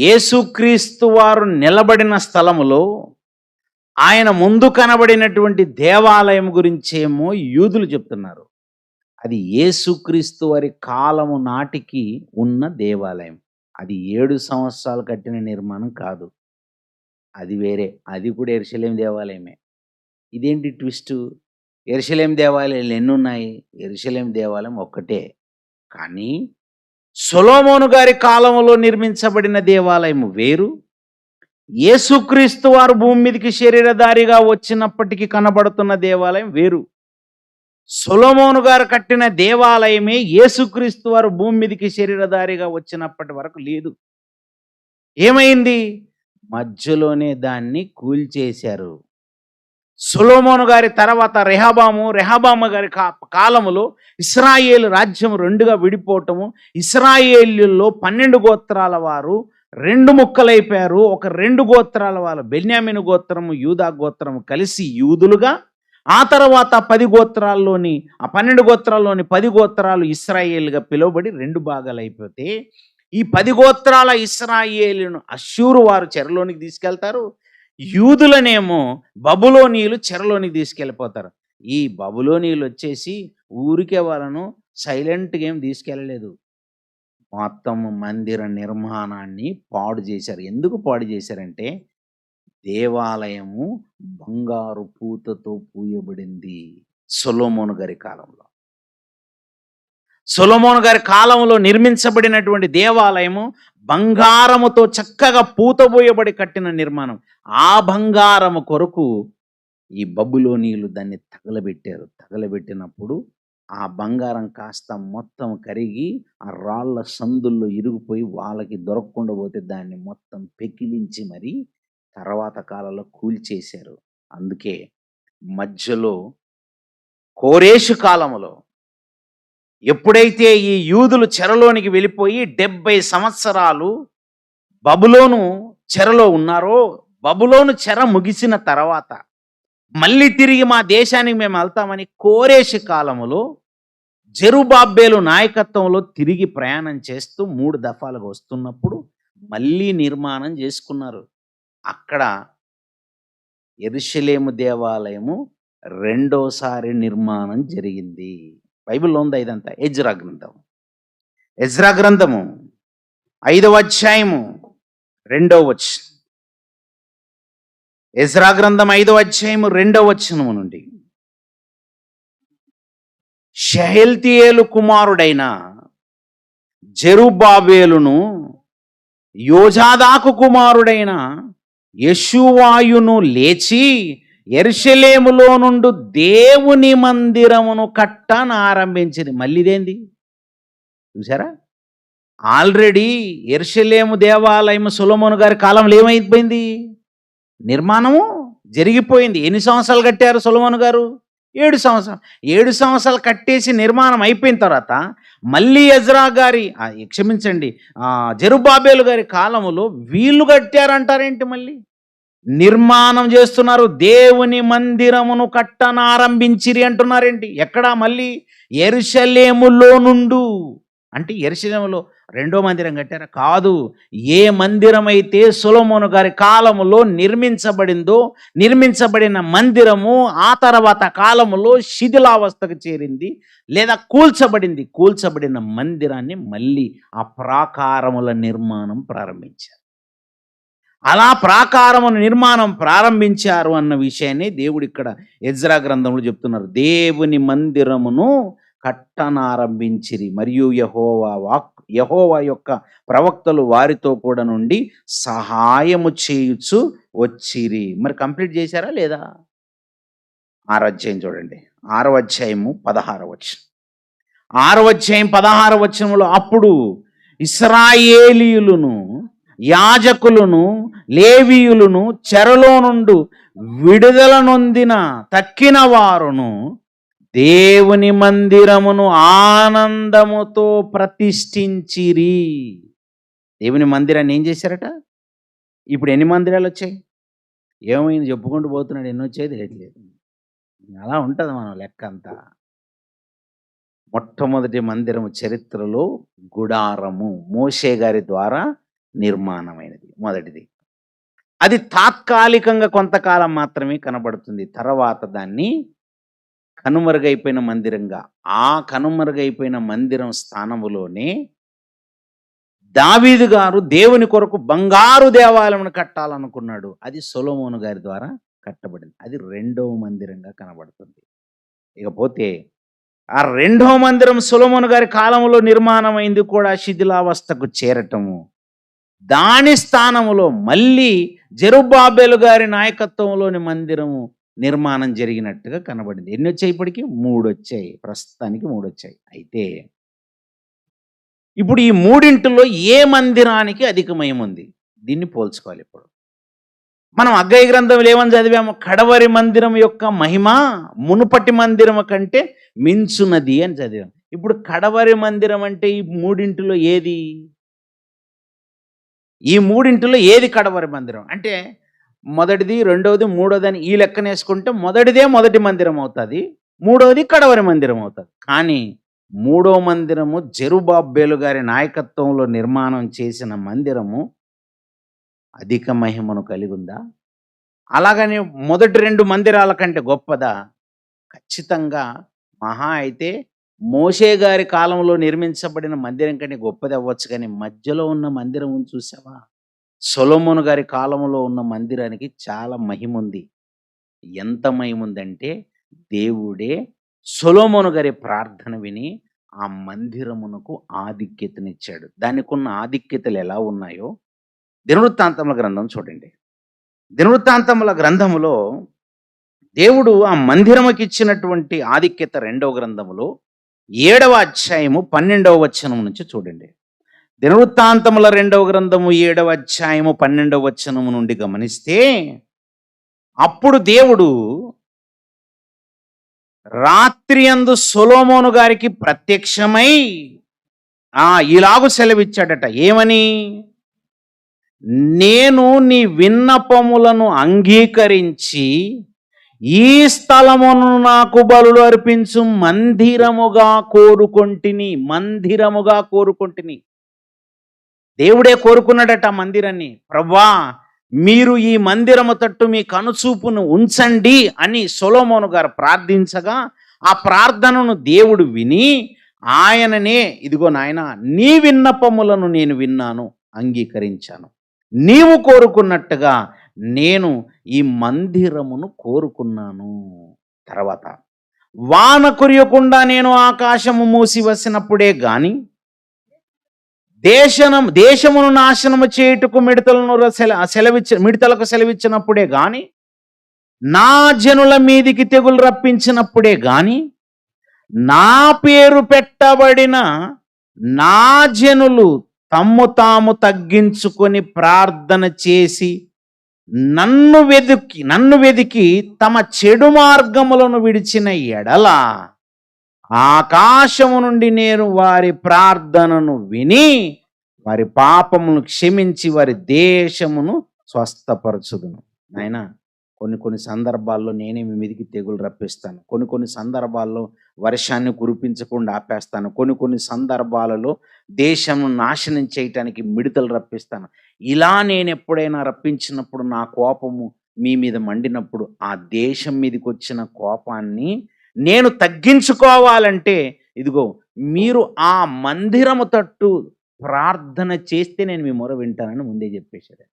యేసుక్రీస్తు వారు నిలబడిన స్థలములో ఆయన ముందు కనబడినటువంటి దేవాలయం గురించేమో యూదులు చెప్తున్నారు. అది యేసుక్రీస్తు వారి కాలము నాటికి ఉన్న దేవాలయం. అది 7 సంవత్సరాలు కట్టిన నిర్మాణం కాదు, అది వేరే. అది కూడా యెరూషలేము దేవాలయమే. ఇదేంటి ట్విస్టు? యెరూషలేము దేవాలయాలు ఎన్ని ఉన్నాయి? యెరూషలేము దేవాలయం ఒక్కటే. కానీ సొలొమోను గారి కాలంలో నిర్మించబడిన దేవాలయం వేరు, యేసుక్రీస్తు వారు భూమి మీదకి శరీరధారిగా వచ్చినప్పటికీ కనబడుతున్న దేవాలయం వేరు. సొలొమోను గారు కట్టిన దేవాలయమే యేసుక్రీస్తు వారు భూమి మీదకి శరీరధారిగా వచ్చినప్పటి వరకు లేదు. ఏమైంది? మధ్యలోనే దాన్ని కూల్చేశారు. సొలొమోను గారి తర్వాత రెహబాము గారి కాలములో ఇశ్రాయేలు రాజ్యం రెండుగా విడిపోవటము, ఇశ్రాయేలులో 12 గోత్రాల వారు 2 ముక్కలైపోయారు. ఒక 2 గోత్రాల వాళ్ళు బెన్యామీను గోత్రము, యూదా గోత్రము కలిసి యూదులుగా, ఆ తర్వాత 10 గోత్రాల్లోని ఆ 12 గోత్రాల్లోని 10 గోత్రాలు ఇశ్రాయేలుగా పిలువబడి 2 భాగాలైపోతే, ఈ 10 గోత్రాల ఇశ్రాయేలును అష్షూరు వారు చెరలోనికి తీసుకెళ్తారు. యూదులనేమో బబులోనీయులు చెరలోనికి తీసుకెళ్ళిపోతారు. ఈ బబులోనీయులు వచ్చేసి ఊరికే వాళ్ళను సైలెంట్‌గా ఏం తీసుకెళ్ళలేదు. మొత్తం మందిర నిర్మాణాన్ని పాడు చేశారు. ఎందుకు పాడు చేశారంటే, దేవాలయము బంగారు పూతతో పూయబడింది సొలొమోను గారి కాలంలో. సొలొమోను గారి కాలంలో నిర్మించబడినటువంటి దేవాలయము బంగారముతో చక్కగా పూతబోయబడి కట్టిన నిర్మాణం. ఆ బంగారము కొరకు ఈ బబులోనీయులు దాన్ని తగలబెట్టారు. తగలబెట్టినప్పుడు ఆ బంగారం కాస్త మొత్తం కరిగి ఆ రాళ్ళ సందుల్లో ఇరిగిపోయి వాళ్ళకి దొరకకుండా పోతే దాన్ని మొత్తం పెకిలించి మరి తర్వాత కాలంలో కూల్చేశారు. అందుకే మధ్యలో కోరేషు కాలములో ఎప్పుడైతే ఈ యూదులు చెరలోనికి వెళ్ళిపోయి 70 సంవత్సరాలు బబులోను చెరలో ఉన్నారో, బబులోను చెర ముగిసిన తర్వాత మళ్ళీ తిరిగి మా దేశానికి మేము వెళ్తామని కోరేషు కాలములో జెరుబ్బాబెలు నాయకత్వంలో తిరిగి ప్రయాణం చేస్తూ 3 దఫాలుగా వస్తున్నప్పుడు మళ్ళీ నిర్మాణం చేసుకున్నారు. అక్కడ యెరూషలేము దేవాలయము రెండోసారి నిర్మాణం జరిగింది. బైబిల్లో ఉంది ఇదంతా. ఎజ్రా గ్రంథము 5వ అధ్యాయము 2వ వచనం. ఎజ్రా గ్రంథం 5వ అధ్యాయము 2వ వచనము నుండి, షెయల్తీయేలు కుమారుడైన జెరుబ్బాబెలును యోజాదాకు కుమారుడైన యెషూవాయును లేచి యెరూషలేములో నుండి దేవుని మందిరమును కట్టనారంభించింది. మళ్ళీ ఇదేంది చూసారా? ఆల్రెడీ యెరూషలేము దేవాలయం సొలొమోను గారి కాలంలో ఏమైపోయింది? నిర్మాణము జరిగిపోయింది. ఎన్ని సంవత్సరాలు కట్టారు సొలొమోను గారు? 7 సంవత్సరాలు. 7 సంవత్సరాలు కట్టేసి నిర్మాణం అయిపోయిన తర్వాత మళ్ళీ జెరుబ్బాబెలు గారి కాలములో వీళ్ళు కట్టారంటారేంటి? మళ్ళీ నిర్మాణం చేస్తున్నారు. దేవుని మందిరమును కట్టనారంభించిరి అంటున్నారేంటి? ఎక్కడ? మళ్ళీ యెరూషలేములో నుండు. అంటే యెరూషలేములో 2వ మందిరం కట్టారా? కాదు. ఏ మందిరం అయితే సొలొమోను గారి కాలములో నిర్మించబడిన మందిరము ఆ తర్వాత కాలములో శిథిలావస్థకు చేరింది లేదా కూల్చబడిన మందిరాన్ని మళ్ళీ ఆ ప్రాకారముల నిర్మాణం ప్రారంభించారు. అలా ప్రాకారమును నిర్మాణం ప్రారంభించారు అన్న విషయాన్ని దేవుడు ఇక్కడ ఎజ్రా గ్రంథంలో చెప్తున్నారు. దేవుని మందిరమును కట్టనారంభించిరి మరియు యెహోవా యొక్క ప్రవక్తలు వారితో కూడా నుండి సహాయము చేయుచు వచ్చిరి. మరి కంప్లీట్ చేశారా లేదా? 6వ అధ్యాయం చూడండి. 6వ అధ్యాయము 16వ వచనం. 6వ అధ్యాయం 16వ వచనంలో, అప్పుడు ఇశ్రాయేలీయులను యాజకులను లేవీయులను చెరలో నుండి విడుదల నొందిన తక్కిన వారును దేవుని మందిరమును ఆనందముతో ప్రతిష్ఠించిరి. దేవుని మందిరాన్ని ఏం చేశారట? ఇప్పుడు ఎన్ని మందిరాలు వచ్చాయి? ఏమైంది చెప్పుకుంటూ పోతున్నాడు, ఎన్ని వచ్చేది లేదు. అలా ఉంటుంది మనం లెక్క అంతా. మొట్టమొదటి మందిరము చరిత్రలో గుడారము మోషే గారి ద్వారా నిర్మాణమైనది మొదటిది. అది తాత్కాలికంగా కొంతకాలం మాత్రమే కనబడుతుంది. తర్వాత దాన్ని కనుమరుగైపోయిన మందిరంగా, ఆ కనుమరుగైపోయిన మందిరం స్థానములోనే దావీదు గారు దేవుని కొరకు బంగారు దేవాలయమును కట్టాలనుకున్నాడు. అది సొలొమోను గారి ద్వారా కట్టబడింది. అది 2వ మందిరంగా కనబడుతుంది. ఇకపోతే ఆ 2వ మందిరం సొలొమోను గారి కాలంలో నిర్మాణమైంది కూడా శిథిలావస్థకు చేరటము. దాని స్థానములో మళ్ళీ జెరుబ్బాబెలు గారి నాయకత్వంలోని మందిరము నిర్మాణం జరిగినట్టుగా కనబడింది. ఎన్ని వచ్చాయి ఇప్పటికి? 3 వచ్చాయి. ప్రస్తుతానికి 3 వచ్చాయి. అయితే ఇప్పుడు ఈ మూడింటిలో ఏ మందిరానికి అధిక మహిముంది? దీన్ని పోల్చుకోవాలి ఇప్పుడు. మనం హగ్గయి గ్రంథంలో ఏమని చదివాము? కడవరి మందిరం యొక్క మహిమ మునుపటి మందిరం కంటే మించున్నది అని చదివాం. ఇప్పుడు కడవరి మందిరం అంటే ఈ మూడింటిలో ఏది? ఈ మూడింటిలో ఏది కడవరి మందిరం? అంటే మొదటిది, రెండవది, మూడోది అని ఈ లెక్కనేసుకుంటే మొదటిదే మొదటి మందిరం అవుతుంది, మూడవది కడవరి మందిరం అవుతుంది. కానీ మూడో మందిరము జెరుబాబేలు గారి నాయకత్వంలో నిర్మాణం చేసిన మందిరము అధిక మహిమను కలిగి ఉందా? అలాగని మొదటి 2 మందిరాల కంటే గొప్పదా? ఖచ్చితంగా మహా అయితే మోషే గారి కాలంలో నిర్మించబడిన మందిరం కంటే గొప్పది అవ్వచ్చు, కానీ మధ్యలో ఉన్న మందిరం చూసావా? సొలొమోను గారి కాలంలో ఉన్న మందిరానికి చాలా మహిముంది. ఎంత మహిముందంటే దేవుడే సొలొమోను గారి ప్రార్థన విని ఆ మందిరమునకు ఆధిక్యతనిచ్చాడు. దానికున్న ఆధిక్యతలు ఎలా ఉన్నాయో దినవృత్తాంతముల గ్రంథం చూడండి. దినవృత్తాంతముల గ్రంథములో దేవుడు ఆ మందిరముకి ఇచ్చినటువంటి ఆధిక్యత 2వ గ్రంథములో 7వ అధ్యాయము 12వ వచనం నుంచి చూడండి. దినవృత్తాంతముల 2వ గ్రంథము 7వ అధ్యాయము 12వ వచనము నుండి గమనిస్తే, అప్పుడు దేవుడు రాత్రి యందు సొలొమోను గారికి ప్రత్యక్షమై ఇలాగు సెలవిచ్చాడట. ఏమని? నేను నీ విన్నపములను అంగీకరించి ఈ స్థలమును నాకు బలులు అర్పించు మందిరముగా కోరుకొంటిని. దేవుడే కోరుకున్నాడట ఆ మందిరాన్ని. ప్రభువా, మీరు ఈ మందిరము తట్టు మీ కనుచూపును ఉంచండి అని సొలొమోను గారు ప్రార్థించగా, ఆ ప్రార్థనను దేవుడు విని ఆయననే, ఇదిగో నాయన, నీ విన్నపములను నేను విన్నాను, అంగీకరించాను. నీవు కోరుకున్నట్టుగా నేను ఈ మందిరమును కోరుకున్నాను. తర్వాత, వాన కురియకుండా నేను ఆకాశము మూసివసినప్పుడే గాని దేశమును నాశనము చేయుటకు మిడతలకు సెలవిచ్చినప్పుడే గాని, నా జనుల మీదికి తెగులు రప్పించినప్పుడే గాని, నా పేరు పెట్టబడిన నా జనులు తమ్ము తాము తగ్గించుకొని ప్రార్థన చేసి నన్ను వెదికి తమ చెడు మార్గములను విడిచిన ఎడల ఆకాశము నుండి నేను వారి ప్రార్థనను విని వారి పాపమును క్షమించి వారి దేశమును స్వస్థపరచుదును. నాయనా, కొన్ని సందర్భాల్లో నేనే మీ మీదికి తెగులు రప్పిస్తాను. కొన్ని సందర్భాల్లో వర్షాన్ని కురిపించకుండా ఆపేస్తాను. కొన్ని సందర్భాలలో దేశంను నాశనం చేయటానికి మిడతలు రప్పిస్తాను. ఇలా నేను ఎప్పుడైనా రప్పించినప్పుడు, నా కోపము మీ మీద మండినప్పుడు, ఆ దేశం మీదకి వచ్చిన కోపాన్ని నేను తగ్గించుకోవాలంటే, ఇదిగో మీరు ఆ మందిరము తట్టు ప్రార్థన చేస్తే నేను మీ మొర వింటానని ముందే చెప్పేశాడు.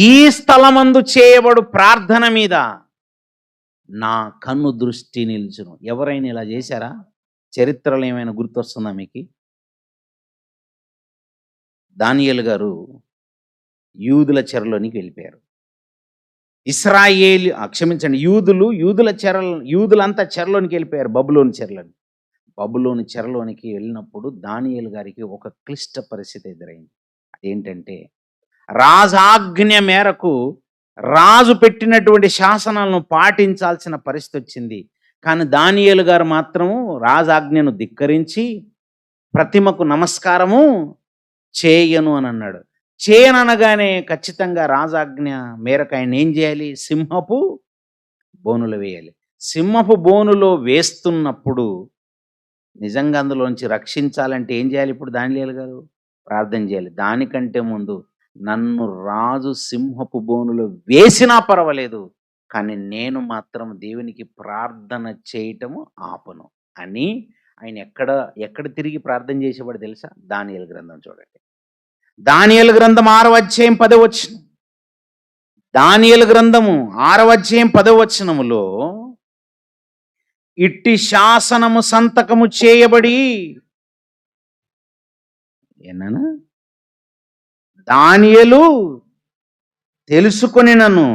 ఈ స్థలమందు చేయబడు ప్రార్థన మీద నా కన్ను దృష్టి నిల్చును. ఎవరైనా ఇలా చేశారా? చరిత్రలో ఏమైనా గుర్తొస్తుందా మీకు? దానియేలు గారు యూదుల చెరలోనికి వెళ్ళిపోయారు. యూదులంతా చెరలోనికి వెళ్ళిపోయారు. బబులోని చెరలోనికి వెళ్ళినప్పుడు దానియేలు గారికి ఒక క్లిష్ట పరిస్థితి ఎదురైంది. అదేంటంటే, రాజాజ్ఞ మేరకు రాజు పెట్టినటువంటి శాసనాలను పాటించాల్సిన పరిస్థితి వచ్చింది. కానీ దానియేలు గారు మాత్రము రాజాజ్ఞను ధిక్కరించి ప్రతిమకు నమస్కారము చేయను అని అన్నాడు. చేయననగానే ఖచ్చితంగా రాజాజ్ఞ మేరకు ఆయన ఏం చేయాలి? సింహపు బోనులు వేయాలి. సింహపు బోనులో వేస్తున్నప్పుడు నిజంగా అందులోంచి రక్షించాలంటే ఏం చేయాలి? ఇప్పుడు దానియేలు గారు ప్రార్థన చేయాలి. దానికంటే ముందు, నన్ను రాజు సింహపు బోనులో వేసినా పర్వాలేదు, కానీ నేను మాత్రం దేవునికి ప్రార్థన చేయటము ఆపను అని ఆయన ఎక్కడ తిరిగి ప్రార్థన చేసేవాడు తెలుసా? దానియేలు గ్రంథం చూడండి. దానియేలు గ్రంథం 6వ అధ్యాయం 10వ వచనం. దానియేలు గ్రంథము 6వ అధ్యాయం 10వ వచనములో, ఇట్టి శాసనము సంతకము చేయబడి ఏనా దానియేలు తెలుసుకొనినను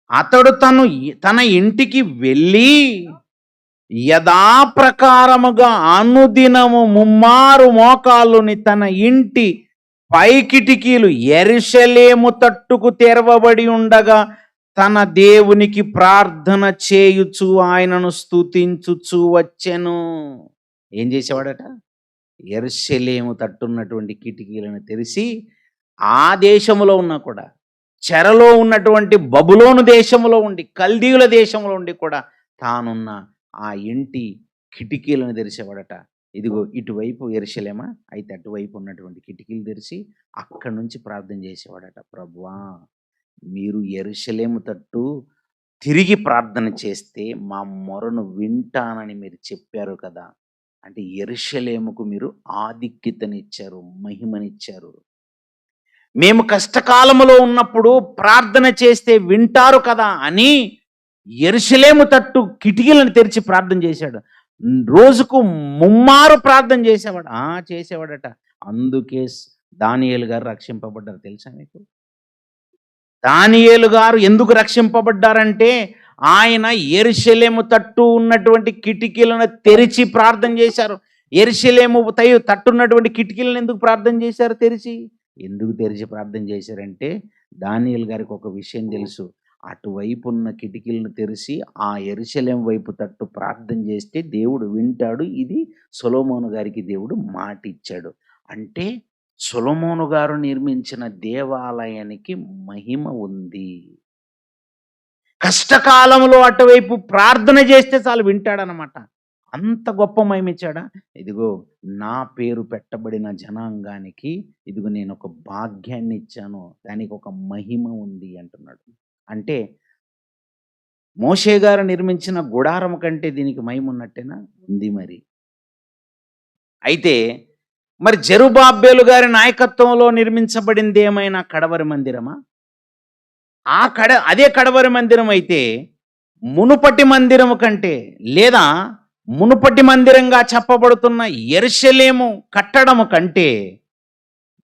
అతడు తన ఇంటికి వెళ్ళి యథాప్రకారముగా అనుదినము ముమ్మారు మోకాళ్ళుని తన ఇంటి పై కిటికీలు యెరూషలేము తట్టుకు తెరవబడి ఉండగా తన దేవునికి ప్రార్థన చేయుచు ఆయనను స్తుతించుచు వచ్చెను. ఏం చేసేవాడట? యెరూషలేము తట్టున్నటువంటి కిటికీలను తెరిచి ఆ దేశములో ఉన్నా కూడా, చెరలో ఉన్నటువంటి బబులోను దేశంలో ఉండి, కల్దీయుల దేశంలో ఉండి కూడా తానున్న ఆ ఇంటి కిటికీలను తెరిచేవాడట. ఇదిగో ఇటువైపు యెరూషలేమా, అయితే అటువైపు ఉన్నటువంటి కిటికీలు తెరిచి అక్కడి నుంచి ప్రార్థన చేసేవాడట. ప్రభువా, మీరు యెరూషలేము తట్టు తిరిగి ప్రార్థన చేస్తే మా మొరను వింటానని మీరు చెప్పారు కదా. అంటే యెరూషలేముకు మీరు ఆధిక్యతనిచ్చారు, మహిమనిచ్చారు. మేము కష్టకాలములో ఉన్నప్పుడు ప్రార్థన చేస్తే వింటారు కదా అని యెరూషలేము తట్టు కిటికీలను తెరిచి ప్రార్థన చేశాడు. రోజుకు ముమ్మారు ప్రార్థన చేసేవాడు. చేసేవాడట. అందుకే దానియేలు గారు రక్షింపబడ్డారు. తెలుసా మీకు? దానియేలు గారు ఎందుకు రక్షింపబడ్డారంటే ఆయన యెరూషలేము తట్టు ఉన్నటువంటి కిటికీలను తెరిచి ప్రార్థన చేశారు. యెరూషలేము తట్టున్నటువంటి కిటికీలను ఎందుకు ప్రార్థన చేశారు తెరిచి? ఎందుకు తెరిచి ప్రార్థన చేశారంటే దానియేలు గారికి ఒక విషయం తెలుసు. అటువైపు ఉన్న కిటికీలను తెరిచి ఆ యెరూషలేము వైపు తట్టు ప్రార్థన చేస్తే దేవుడు వింటాడు. ఇది సొలొమోను గారికి దేవుడు మాట ఇచ్చాడు. అంటే సొలొమోను గారు నిర్మించిన దేవాలయానికి మహిమ ఉంది. కష్టకాలంలో అటువైపు ప్రార్థన చేస్తే చాలు వింటాడనమాట. అంత గొప్ప మహిమిచ్చాడా? ఇదిగో నా పేరు పెట్టబడిన జనాంగానికి ఇదిగో నేను ఒక భాగ్యాన్ని ఇచ్చాను, దానికి ఒక మహిమ ఉంది అంటున్నాడు. అంటే మోషే గారు నిర్మించిన గుడారం కంటే దీనికి మహిమ ఉన్నట్టేనా? ఉంది మరి. అయితే మరి జెరుబ్బాబెలు గారి నాయకత్వంలో నిర్మించబడింది ఏమైనా కడవరి మందిరమా? అదే కడవరి మందిరం అయితే మునుపటి మందిరము కంటే, లేదా మునుపటి మందిరంగా చెప్పబడుతున్న యెరూషలేము కట్టడము కంటే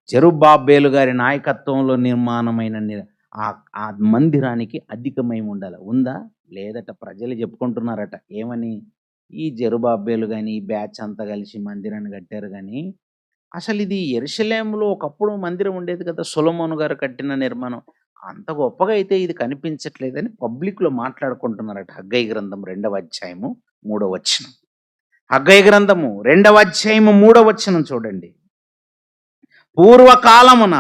జెరుబ్బాబెలు గారి నాయకత్వంలో నిర్మాణమైన ఆ మందిరానికి అధికమై ఉండాలి. ఉందా? లేదట. ప్రజలు చెప్పుకుంటున్నారట. ఏమని? ఈ జెరుబ్బాబెలు కానీ ఈ బ్యాచ్ అంతా కలిసి మందిరాన్ని కట్టారు కానీ అసలు ఇది యెరూషలేములో ఒకప్పుడు మందిరం ఉండేది కదా, సొలొమోను గారు కట్టిన నిర్మాణం. అంత గొప్పగా అయితే ఇది కనిపించట్లేదని పబ్లిక్లో మాట్లాడుకుంటున్నారట. హగ్గయి గ్రంథం 2వ అధ్యాయము 3వ వచనం. హగ్గయి గ్రంథము 2వ అధ్యాయము 3వ వచనం చూడండి. పూర్వకాలమున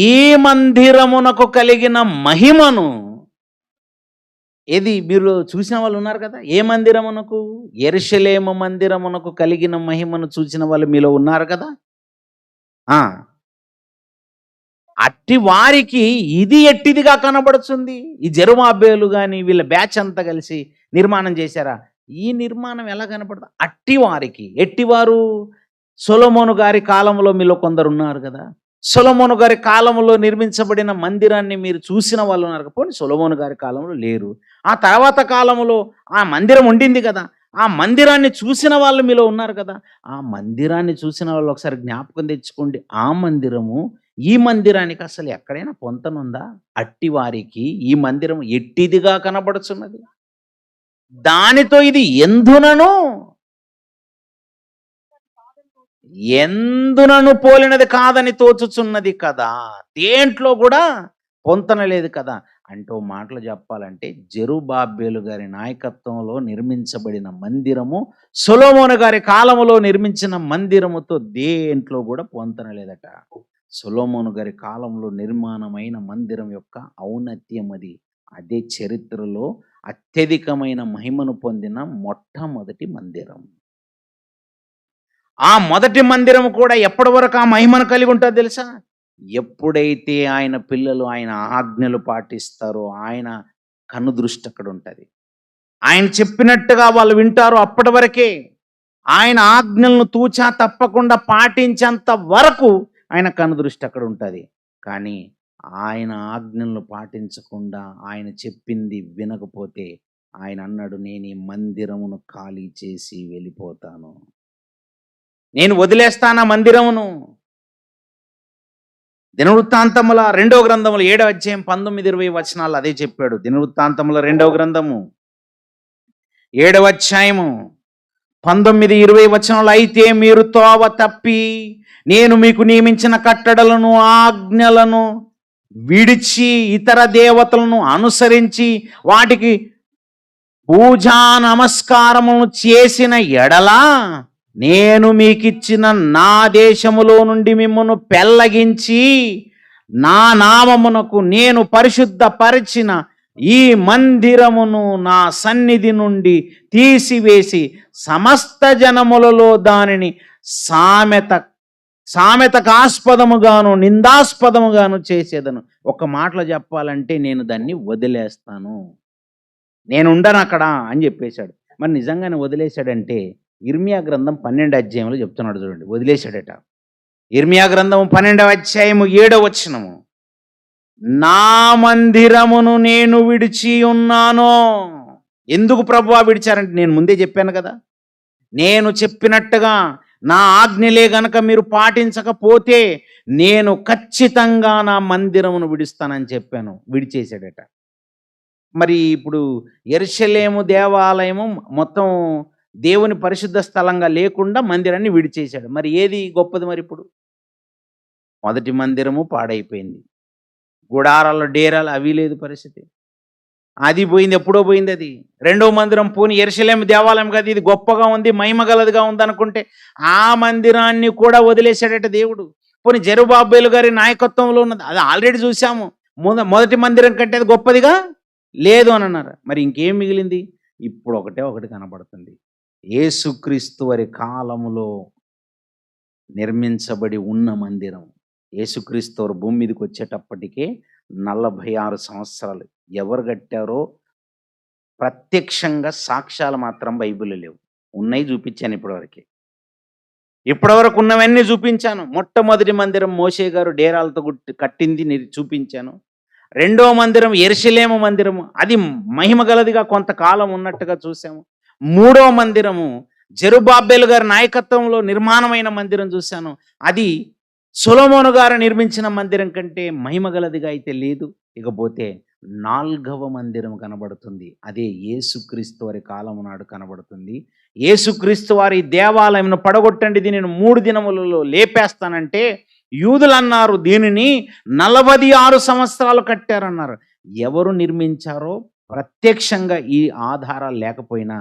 ఈ మందిరమునకు కలిగిన మహిమను, ఏది మీరు చూసిన వాళ్ళు ఉన్నారు కదా? ఏ మందిరమునకు? యెరూషలేము మందిరమునకు కలిగిన మహిమను చూసిన వాళ్ళు మీలో ఉన్నారు కదా. అట్టి వారికి ఇది ఎట్టిదిగా కనబడుతుంది. ఈ జెరుబ్బాబెలు కానీ వీళ్ళ బ్యాచ్ అంతా కలిసి నిర్మాణం చేశారా? ఈ నిర్మాణం ఎలా కనపడుతుంది? అట్టి వారికి. ఎట్టివారు? సొలొమోను గారి కాలంలో మీలో కొందరు ఉన్నారు కదా. సొలొమోను గారి కాలంలో నిర్మించబడిన మందిరాన్ని మీరు చూసిన వాళ్ళు ఉన్నారు. పోనీ సొలొమోను గారి కాలంలో లేరు, ఆ తర్వాత కాలంలో ఆ మందిరం ఉండింది కదా, ఆ మందిరాన్ని చూసిన వాళ్ళు మీలో ఉన్నారు కదా. ఆ మందిరాన్ని చూసిన వాళ్ళు ఒకసారి జ్ఞాపకం తెచ్చుకోండి. ఆ మందిరము ఈ మందిరానికి అసలు ఎక్కడైనా పొంతనుందా? అట్టి వారికి ఈ మందిరం ఎట్టిదిగా కనబడుచున్నది, దానితో ఇది ఎందునను పోలినది కాదని తోచుచున్నది కదా. దేంట్లో కూడా పొంతన లేదు కదా. అంటే ఓ మాటలు చెప్పాలంటే జెరుబ్బాబెలు గారి నాయకత్వంలో నిర్మించబడిన మందిరము సొలొమోను గారి కాలంలో నిర్మించిన మందిరముతో దేంట్లో కూడా పొంతన లేదట. సొలొమోను గారి కాలంలో నిర్మాణమైన మందిరం యొక్క ఔన్నత్యం అది. అదే చరిత్రలో అత్యధికమైన మహిమను పొందిన మొట్టమొదటి మందిరం. ఆ మొదటి మందిరం కూడా ఎప్పటి వరకు ఆ మహిమను కలిగి ఉంటుందో తెలుసా? ఎప్పుడైతే ఆయన పిల్లలు ఆయన ఆజ్ఞలు పాటిస్తారో ఆయన కనుదృష్టి అక్కడ ఉంటుంది. ఆయన చెప్పినట్టుగా వాళ్ళు వింటారో అప్పటి వరకే. ఆయన ఆజ్ఞలను తూచా తప్పకుండా పాటించేంత వరకు ఆయన కనుదృష్టి అక్కడ ఉంటుంది. కానీ ఆయన ఆజ్ఞలను పాటించకుండా ఆయన చెప్పింది వినకపోతే ఆయన అన్నాడు, నేను ఈ మందిరమును ఖాళీ చేసి వెళ్ళిపోతాను, నేను వదిలేస్తానా మందిరమును. దినవృత్తాంతముల 2వ గ్రంథములు 7వ అధ్యాయం 19, 20 వచనాలు అదే చెప్పాడు. దినవృత్తాంతముల 2వ గ్రంథము 7వ అధ్యాయము 19, 20 వచనాలు, అయితే మీరు తోవ తప్పి నేను మీకు నియమించిన కట్టడలను ఆజ్ఞలను విడిచి ఇతర దేవతలను అనుసరించి వాటికి పూజా నమస్కారమును చేసిన ఎడలా నేను మీకిచ్చిన నా దేశములో నుండి మిమ్మను పెళ్ళగించి నా నామమునకు నేను పరిశుద్ధపరిచిన ఈ మందిరమును నా సన్నిధి నుండి తీసివేసి సమస్త జనములలో దానిని సామెతకాస్పదముగాను నిందాస్పదముగాను చేసేదను. ఒక మాటలో చెప్పాలంటే నేను దాన్ని వదిలేస్తాను, నేను ఉండను అక్కడ అని చెప్పేశాడు. మరి నిజంగానే వదిలేశాడంటే ఇర్మియా గ్రంథం 12వ అధ్యాయంలో చెప్తున్నాడు చూడండి, వదిలేశాడట. ఇర్మియా గ్రంథం 12వ అధ్యాయము 7వ వచనము, నా మందిరమును నేను విడిచి ఉన్నాను. ఎందుకు ప్రభువా విడిచారంటే నేను ముందే చెప్పాను కదా, నేను చెప్పినట్టుగా నా ఆజ్ఞలే గనక మీరు పాటించకపోతే నేను ఖచ్చితంగా నా మందిరమును విడుస్తానని చెప్పాను. విడిచేశాడట. మరి ఇప్పుడు యెరూషలేము దేవాలయము మొత్తం దేవుని పరిశుద్ధ స్థలంగా లేకుండా మందిరాన్ని విడిచేశాడు. మరి ఏది గొప్పది? మరి ఇప్పుడు మొదటి మందిరము పాడైపోయింది, గుడారాలు డేరాలు అవి లేదు పరిస్థితి, అది పోయింది, ఎప్పుడో పోయింది అది. 2వ మందిరం పోని యెరూషలేము దేవాలయం కదా, ఇది గొప్పగా ఉంది, మహిమగలదిగా ఉంది అనుకుంటే ఆ మందిరాన్ని కూడా వదిలేశాడట దేవుడు. పోనీ జెరుబ్బాబెలు గారి నాయకత్వంలో ఉన్నది, అది ఆల్రెడీ చూసాము. మొదటి మందిరం కంటే అది గొప్పదిగా లేదు అని అన్నారు. మరి ఇంకేం మిగిలింది? ఇప్పుడు ఒకటి కనబడుతుంది. యేసుక్రీస్తు వారి కాలములో నిర్మించబడి ఉన్న మందిరం. యేసుక్రీస్తు వారు భూమి మీదకి వచ్చేటప్పటికే 46 సంవత్సరాలు. ఎవరు కట్టారో ప్రత్యక్షంగా సాక్ష్యాలు మాత్రం బైబిల్లో లేవు. ఉన్నాయి, చూపించాను ఇప్పటివరకు ఉన్నవన్నీ చూపించాను. మొట్టమొదటి మందిరం మోషే గారు డేరాలతో కట్టింది చూపించాను. 2వ మందిరం యెరూషలేము మందిరము, అది మహిమగలదిగా కొంతకాలం ఉన్నట్టుగా చూసాము. 3వ మందిరము జెరుబ్బాబెలు గారి నాయకత్వంలో నిర్మాణమైన మందిరం చూశాను. అది సొలొమోను గారు నిర్మించిన మందిరం కంటే మహిమగలదిగా అయితే లేదు. ఇకపోతే 4వ మందిరం కనబడుతుంది. అదే యేసుక్రీస్తు వారి కాలము నాడు కనబడుతుంది. యేసుక్రీస్తు వారి దేవాలయంను పడగొట్టండి, దీనిని 3 దినములలో లేపేస్తానంటే యూదులు అన్నారు దీనిని 46 సంవత్సరాలు కట్టారన్నారు. ఎవరు నిర్మించారో ప్రత్యక్షంగా ఈ ఆధారాలు లేకపోయినా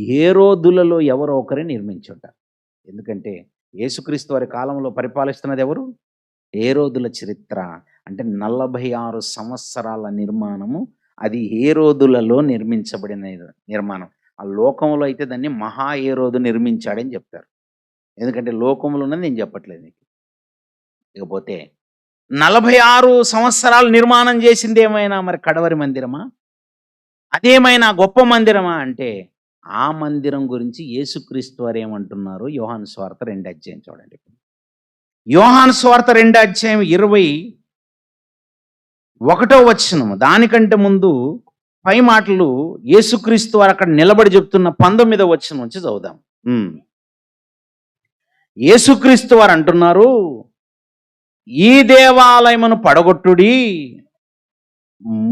హేరోదులలో ఎవరో ఒకరే నిర్మించుంటారు. ఎందుకంటే యేసుక్రీస్తు వారి కాలంలో పరిపాలిస్తున్నది ఎవరు? హేరోదుల చరిత్ర. అంటే 46 సంవత్సరాల నిర్మాణము, అది హేరోదులలో నిర్మించబడిన నిర్మాణం. ఆ లోకంలో అయితే దాన్ని మహా హేరోదు నిర్మించాడని చెప్తారు. ఎందుకంటే లోకంలో ఉన్నది నేను చెప్పట్లేదు మీకు. ఇకపోతే 46 సంవత్సరాలు నిర్మాణం చేసింది ఏమైనా మరి కడవరి మందిరమా? అదేమైనా గొప్ప మందిరమా అంటే ఆ మందిరం గురించి యేసుక్రీస్తు వారు ఏమంటున్నారు? యోహాను సువార్త 2వ అధ్యాయం చూడండి. యోహాను సువార్త 2వ అధ్యాయం 21వ వచనము. దానికంటే ముందు పై మాటలు యేసుక్రీస్తు వారు అక్కడ నిలబడి చెప్తున్న 19వ వచనం నుంచి చదువుదాం. యేసుక్రీస్తు వారు అంటున్నారు, ఈ దేవాలయమును పడగొట్టుడి,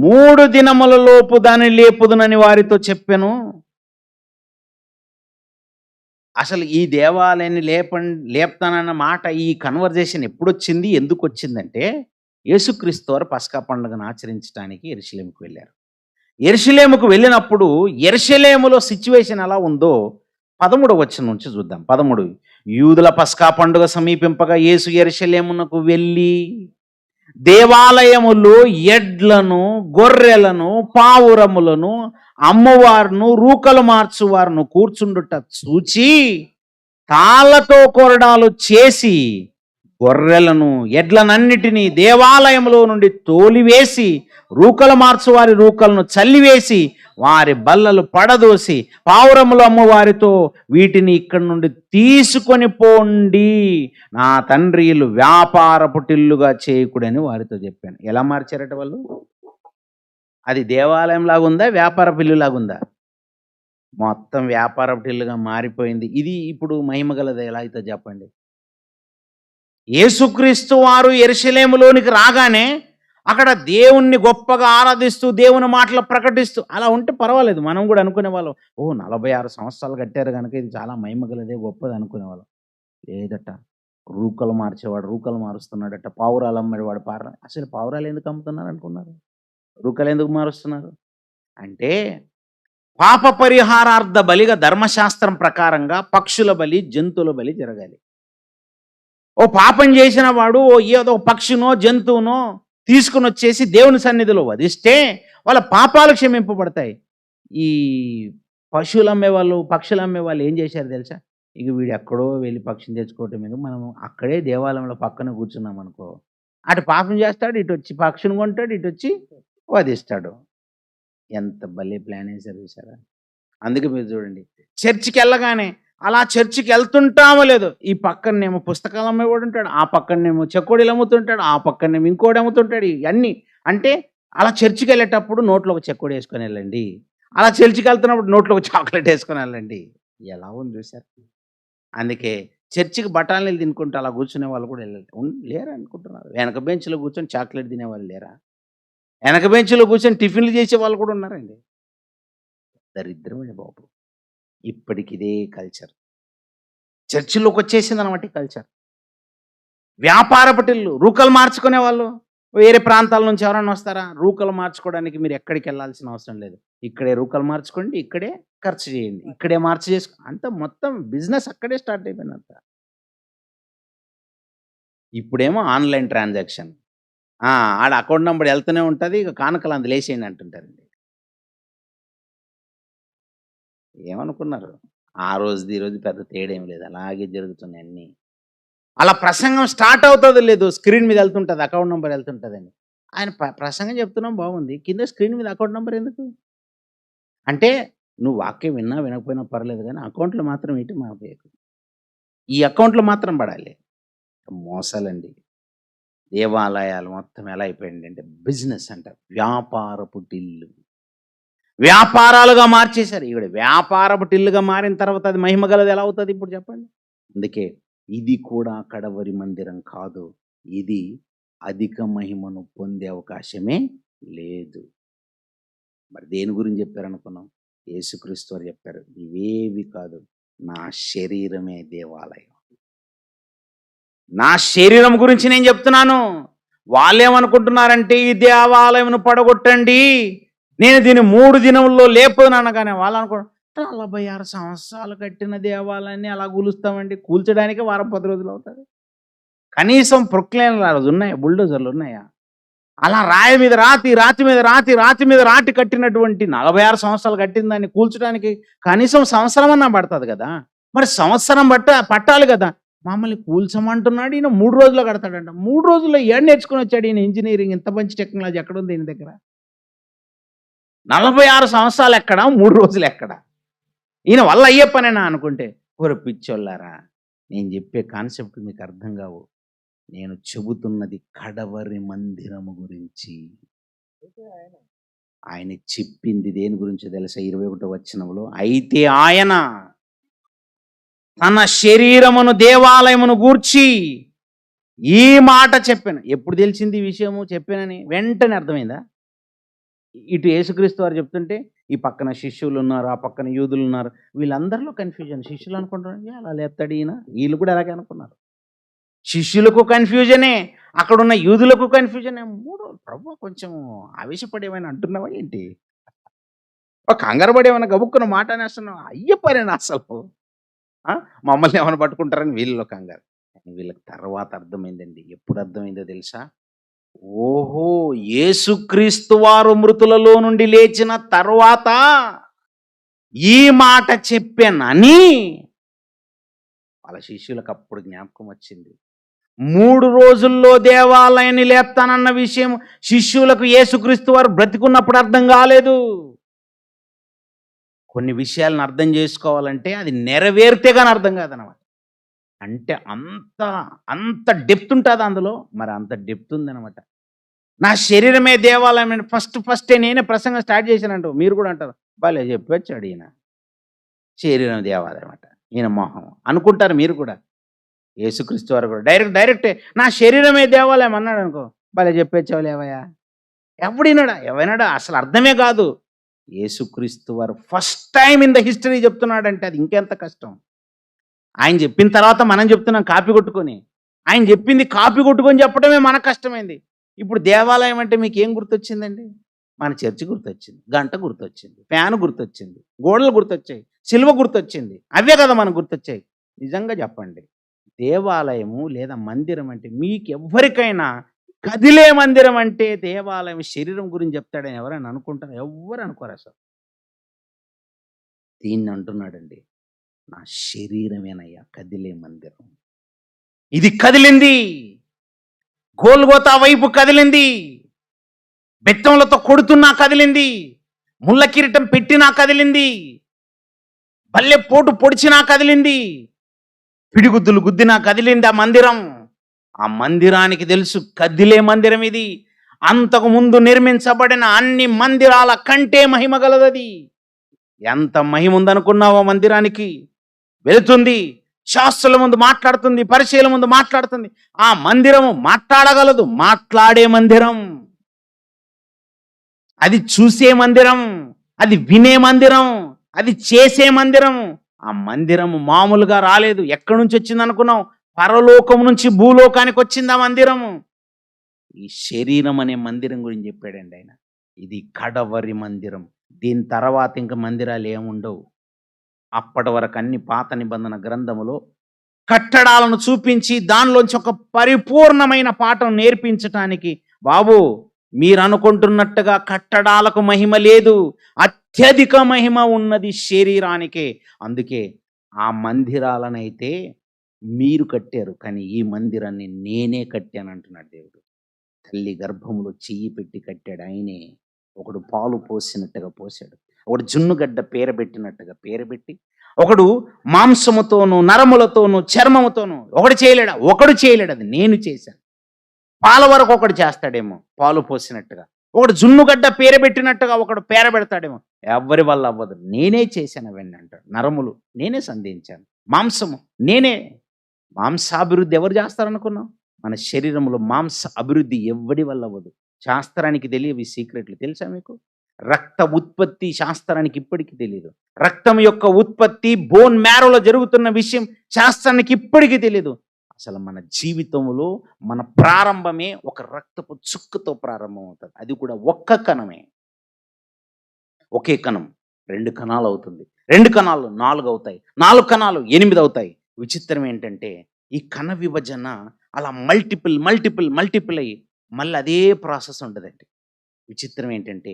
3 దినముల లోపు దాన్ని లేపుదునని వారితో చెప్పాను. అసలు ఈ దేవాలయాన్ని లేపుతానన్న మాట, ఈ కన్వర్జేషన్ ఎప్పుడు వచ్చింది, ఎందుకు వచ్చిందంటే యేసుక్రీస్తు వారు పస్కా పండుగను ఆచరించడానికి యెరూషలేముకు వెళ్ళారు. యెరూషలేముకు వెళ్ళినప్పుడు యెరూషలేములో సిచ్యువేషన్ ఎలా ఉందో 13వ వచనం నుంచి చూద్దాం. 13, యూదుల పస్కా పండుగ సమీపింపగా యేసు యెరూషలేమునకు వెళ్ళి దేవాలయములో ఎడ్లను, గొర్రెలను, పావురములను, అమ్మవారును, రూకలు మార్చువారును కూర్చుండుట చూచి తాళ్ళతో కొరడాలు చేసి గొర్రెలను, ఎడ్లనన్నిటినీ దేవాలయంలో నుండి తోలివేసి రూకలు మార్చువారి రూకలను చల్లివేసి వారి బల్లలు పడదోసి పావురములు అమ్మవారితో వీటిని ఇక్కడి నుండి తీసుకొని పోండి, నా తండ్రి ఇల్లు వ్యాపారపు టిల్లుగా చేయకూడని వారితో చెప్పాను. ఎలా మార్చారట వాళ్ళు? అది దేవాలయం లాగుందా, వ్యాపారపు ఇల్లు లాగుందా? మొత్తం వ్యాపారపు ఇల్లుగా మారిపోయింది. ఇది ఇప్పుడు మహిమగలది ఎలా అయితే చెప్పండి. యేసుక్రీస్తు వారు యెరూషలేములోనికి రాగానే అక్కడ దేవుణ్ణి గొప్పగా ఆరాధిస్తూ, దేవుని మాటలు ప్రకటిస్తూ అలా ఉంటే పర్వాలేదు. మనం కూడా అనుకునేవాళ్ళం, ఓహ్! 46 సంవత్సరాలు కట్టారు గనుక ఇది చాలా మహిమగలదే, గొప్పది అనుకునేవాళ్ళం. లేదట. రూకలు మార్చేవాడు రూకలు మారుస్తున్నాడట. పావురాలు అమ్మేవాడు అసలు పావురాలు ఎందుకు అమ్ముతున్నారు అనుకున్నారు? రూకలు ఎందుకు మారుస్తున్నారు? అంటే పాప పరిహారార్థ బలిగా ధర్మశాస్త్రం ప్రకారంగా పక్షుల బలి, జంతువుల బలి జరగాలి. ఓ పాపం చేసిన వాడు ఏదో పక్షినో జంతువునో తీసుకుని వచ్చేసి దేవుని సన్నిధిలో వధిస్తే వాళ్ళ పాపాలు క్షమింపబడతాయి. ఈ పశువులు అమ్మేవాళ్ళు, పక్షులు అమ్మేవాళ్ళు ఏం చేశారు తెలుసా? ఇక వీడు ఎక్కడో వెళ్ళి పక్షిని తెచ్చుకోవటం మీద మనం అక్కడే దేవాలయంలో పక్కన కూర్చున్నాం అనుకో, అటు పాపం చేస్తాడు, ఇటు వచ్చి పక్షిని కొంటాడు, ఇటు వచ్చి వధిస్తాడు. ఎంత భలే ప్లాన్ వేశారు చూసారా? అందుకే మీరు చూడండి, చర్చికి వెళ్ళగానే అలా చర్చికి వెళ్తుంటామో లేదు, ఈ పక్కనేమో పుస్తకాలు అమ్మేవాడు ఉంటాడు, ఆ పక్కనేమో చెకోడీలు అమ్ముతుంటాడు, ఆ పక్కనేమో ఇంకోటి అమ్ముతుంటాడు. ఇవన్నీ అంటే అలా చర్చికి వెళ్ళేటప్పుడు నోట్లో ఒక చెకోడి వేసుకొని వెళ్ళండి, అలా చర్చికి వెళ్తున్నప్పుడు నోట్లో ఒక చాక్లెట్ వేసుకొని వెళ్ళండి. ఎలా ఉంది చూసారు? అందుకే చర్చికి బఠానీలు తినుకుంటూ అలా కూర్చునే వాళ్ళు కూడా లేరా అనుకుంటున్నారు. వెనక బెంచ్లో కూర్చొని చాక్లెట్ తినేవాళ్ళు లేరా? వెనక బెంచ్లో కూర్చొని టిఫిన్లు చేసే వాళ్ళు కూడా ఉన్నారండి. దరిద్రమే బాబు. ఇప్పటికి ఇదే కల్చర్ చర్చిలోకి వచ్చేసింది అనమాట. ఈ కల్చర్ వ్యాపార పటిల్లు రూకలు మార్చుకునే వాళ్ళు. వేరే ప్రాంతాల నుంచి ఎవరైనా వస్తారా? రూకలు మార్చుకోవడానికి మీరు ఎక్కడికి వెళ్ళాల్సిన అవసరం లేదు. ఇక్కడే రూకలు మార్చుకోండి, ఇక్కడే ఖర్చు చేయండి, ఇక్కడే చేసుకో, అంత మొత్తం బిజినెస్ అక్కడే స్టార్ట్ అయిపోయింది అంత. ఇప్పుడేమో ఆన్లైన్ ట్రాన్సాక్షన్, ఆడ అకౌంట్ నెంబర్ వెళ్తూనే ఉంటుంది, ఇక కానుకలు అందులో వేసేయండి అంటుంటారండి. ఏమనుకున్నారు? ఆ రోజుది ఈ రోజు పెద్ద తేడా ఏం లేదు, అలాగే జరుగుతున్నాయి అన్నీ. అలా ప్రసంగం స్టార్ట్ అవుతుంది లేదు, స్క్రీన్ మీద వెళ్తుంటుంది, అకౌంట్ నెంబర్ వెళ్తుంటుందండి. ఆయన ప్రసంగం చెప్తున్నాం బాగుంది, కింద స్క్రీన్ మీద అకౌంట్ నెంబర్ ఎందుకు? అంటే నువ్వు వాక్యం విన్నా వినకపోయినా పర్లేదు, కానీ అకౌంట్లో మాత్రం ఏంటి మాపేయకు, ఈ అకౌంట్లో మాత్రం పడాలి. మోసాలండి. దేవాలయాలు మొత్తం ఎలా అయిపోయింది అంటే బిజినెస్ అంట, వ్యాపారపు టిల్లు, వ్యాపారాలుగా మార్చేశారు. ఇక్కడ వ్యాపారపు టిల్లుగా మారిన తర్వాత అది మహిమగలది ఎలా అవుతుంది ఇప్పుడు చెప్పండి? అందుకే ఇది కూడా కడవరి మందిరం కాదు, ఇది అధిక మహిమను పొందే అవకాశమే లేదు. మరి దేని గురించి చెప్పారనుకున్నాం? యేసుక్రీస్తు వారు చెప్పారు, ఇవేవి కాదు, నా శరీరమే దేవాలయం. నా శరీరం గురించి నేను చెప్తున్నాను. వాళ్ళేమనుకుంటున్నారంటే ఈ దేవాలయంను పడగొట్టండి, నేను దీన్ని 3 దినముల్లో లేపును అనగానే వాళ్ళు అనుకో 46 సంవత్సరాలు కట్టిన దేవాలయాన్ని అలా కూలుస్తామండి. కూల్చడానికి వారం 10 రోజులు అవుతుంది. కనీసం ప్రొక్లైన్లు ఉన్నాయా? బుల్డోజర్లు ఉన్నాయా? అలా రాయి మీద రాతి, రాతి మీద రాతి, రాతి మీద రాటి కట్టినటువంటి 46 సంవత్సరాలు కట్టిన దాన్ని కూల్చడానికి కనీసం సంవత్సరం అన్నా పడుతుంది కదా. మరి సంవత్సరం పట్టాలి కదా. మమ్మల్ని కూల్చమంటున్నాడు ఈయన, 3 రోజుల్లో కడతాడంట. 3 రోజుల్లో ఏం నేర్చుకుని వచ్చాడు ఈయన? ఇంజనీరింగ్ ఇంత మంచి టెక్నాలజీ ఎక్కడుంది ఈయన దగ్గర? 46 సంవత్సరాలు ఎక్కడ, 3 రోజులు ఎక్కడ? ఈయన వల్ల అయ్యే పనేనా అనుకుంటే, ఓరి పిచ్చోళ్ళారా, నేను చెప్పే కాన్సెప్ట్ మీకు అర్థం కావు. నేను చెబుతున్నది కడవరి మందిరము గురించి. ఆయన చెప్పింది దేని గురించి తెలుసా? 21వ వచనంలో, అయితే ఆయన తన శరీరమును దేవాలయమును గూర్చి ఈ మాట చెప్పాను. ఎప్పుడు తెలిసింది ఈ విషయము చెప్పానని? వెంటనే అర్థమైందా? ఇటు యేసుక్రీస్తు వారు చెప్తుంటే ఈ పక్కన శిష్యులు ఉన్నారు, ఆ పక్కన యూదులు ఉన్నారు, వీళ్ళందరిలో కన్ఫ్యూజన్. శిష్యులు అనుకుంటున్నారు అలా లేపుతాడు ఈయన, వీళ్ళు కూడా అలాగే అనుకున్నారు. శిష్యులకు కన్ఫ్యూజనే, అక్కడున్న యూదులకు కన్ఫ్యూజనే. ప్రభు కొంచెం ఆవేశపడేమైనా అంటున్నావా ఏంటి? ఒక కంగారు పడేమైనా గబుక్కున్న మాట అనేస్తున్నావు? అయ్యప్పనేనా అసలు? మమ్మల్ని ఏమైనా పట్టుకుంటారని వీళ్ళలో కంగారు. వీళ్ళకి తర్వాత అర్థమైందండి. ఎప్పుడు అర్థమైందో తెలుసా? ఓహో, యేసుక్రీస్తు వారు మృతులలో నుండి లేచిన తర్వాత ఈ మాట చెప్పానని వాళ్ళ శిష్యులకు అప్పుడు జ్ఞాపకం వచ్చింది. 3 రోజుల్లో దేవాలయాన్ని లేపుతానన్న విషయం శిష్యులకు యేసుక్రీస్తు వారు బ్రతికున్నప్పుడు అర్థం కాలేదు. కొన్ని విషయాలను అర్థం చేసుకోవాలంటే అది నెరవేరితే కానీ అర్థం కాదనమాట. అంటే అంత డెప్త్ ఉంటుంది అందులో. మరి అంత డెప్త్ ఉందనమాట. నా శరీరమే దేవాలయం అని ఫస్టే నేనే ప్రసంగం స్టార్ట్ చేశానంటూ మీరు కూడా అంటారు, భలే చెప్పొచ్చాడు ఈయన, శరీరం దేవాలయం అంట, ఈయన మొహం అనుకుంటారు మీరు కూడా. యేసుక్రీస్తు వారు కూడా డైరెక్టే నా శరీరమే దేవాలయం అన్నాడు అనుకో, భలే చెప్పేచ్చావులేవయ్యా. ఎవడినాడా ఎవైనాడా అసలు అర్థమే కాదు. యేసుక్రీస్తు వారు first time in the history చెప్తున్నాడంటే అది ఇంకెంత కష్టం. ఆయన చెప్పిన తర్వాత మనం చెప్తున్నాం కాపీ కొట్టుకొని. ఆయన చెప్పింది కాపీ కొట్టుకొని చెప్పడమే మనకు కష్టమైంది. ఇప్పుడు దేవాలయం అంటే మీకు ఏం గుర్తొచ్చిందండి? మన చర్చి గుర్తొచ్చింది, గంట గుర్తొచ్చింది, ఫ్యాన్ గుర్తొచ్చింది, గోడలు గుర్తొచ్చాయి, సిలువ గుర్తొచ్చింది. అవే కదా మనకు గుర్తొచ్చాయి. నిజంగా చెప్పండి, దేవాలయము లేదా మందిరం అంటే మీకెవ్వరికైనా కదిలే మందిరం అంటే దేవాలయం శరీరం గురించి చెప్తాడని ఎవరైనా అనుకుంటారు? ఎవ్వరు అనుకోరు అసలు. దీన్ని అంటున్నాడండి, నా శరీరమేనయ్యా కదిలే మందిరం. ఇది కదిలింది, గోల్గోతా వైపు కదిలింది, బెత్తంలతో కొడుతున్నా కదిలింది, ముళ్ళ కిరీటం పెట్టినా కదిలింది, బల్లె పోటు పొడిచినా కదిలింది, పిడిగుద్దులు గుద్దినా కదిలింది ఆ మందిరం. ఆ మందిరానికి తెలుసు కదిలే మందిరం ఇది. అంతకు ముందు నిర్మించబడిన అన్ని మందిరాల కంటే మహిమ గలదది. ఎంత మహిమ ఉందనుకున్నావో మందిరానికి. వెళుతుంది, శాస్త్రుల ముందు మాట్లాడుతుంది, పరిచయాల ముందు మాట్లాడుతుంది. ఆ మందిరము మాట్లాడగలదు, మాట్లాడే మందిరం, అది చూసే మందిరం, అది వినే మందిరం, అది చేసే మందిరం. ఆ మందిరం మామూలుగా రాలేదు. ఎక్కడి నుంచి వచ్చింది అనుకున్నావు? పరలోకం నుంచి భూలోకానికి వచ్చింది ఆ మందిరము. ఈ శరీరం అనే మందిరం గురించి చెప్పాడండి ఆయన. ఇది కడవరి మందిరం. దీని తర్వాత ఇంక మందిరాలు ఏముండవు. అప్పటి వరకు అన్ని పాత నిబంధన గ్రంథములో కట్టడాలను చూపించి దానిలోంచి ఒక పరిపూర్ణమైన పాఠం నేర్పించటానికి, బాబు మీరు అనుకుంటున్నట్టుగా కట్టడాలకు మహిమ లేదు, అత్యధిక మహిమ ఉన్నది శరీరానికే. అందుకే ఆ మందిరాలనైతే మీరు కట్టారు, కానీ ఈ మందిరాన్ని నేనే కట్టాను అంటున్నాడు దేవుడు. తల్లి గర్భములో చెయ్యి పెట్టి కట్టాడు ఆయనే. ఒకడు పాలు పోసినట్టుగా పోసాడు, ఒకడు జున్నుగడ్డ పేరబెట్టినట్టుగా పేరబెట్టి, ఒకడు మాంసముతోనూ నరములతోనూ చర్మముతోనూ ఒకడు చేయలేడు, అది నేను చేశాను. పాల వరకు ఒకడు చేస్తాడేమో పాలు పోసినట్టుగా, ఒకడు జున్నుగడ్డ పేరబెట్టినట్టుగా ఒకడు పేరబెడతాడేమో. ఎవరి వల్ల అవ్వదు, నేనే చేశాను అవన్నీ అంటాడు. నరములు నేనే సంధించాను, మాంసము నేనే. మాంసాభివృద్ధి ఎవరు చేస్తారనుకున్నావు? మన శరీరంలో మాంస అభివృద్ధి ఎవడి వల్ల అవ్వదు. శాస్త్రానికి తెలియవు ఈ సీక్రెట్లు, తెలుసా మీకు? రక్త ఉత్పత్తి శాస్త్రానికి ఇప్పటికీ తెలియదు. రక్తం యొక్క ఉత్పత్తి బోన్ మ్యారోలో జరుగుతున్న విషయం శాస్త్రానికి ఇప్పటికీ తెలియదు. అసలు మన జీవితంలో మన ప్రారంభమే ఒక రక్తపు చుక్కతో ప్రారంభం అవుతుంది. అది కూడా ఒక్క కణమే. ఒకే కణం 2 కణాలు అవుతుంది, 2 కణాలు 4 అవుతాయి, 4 కణాలు 8 అవుతాయి. విచిత్రం ఏంటంటే ఈ కణ విభజన అలా మల్టిపుల్ అయ్యి మళ్ళీ అదే ప్రాసెస్ ఉంటుందండి. విచిత్రం ఏంటంటే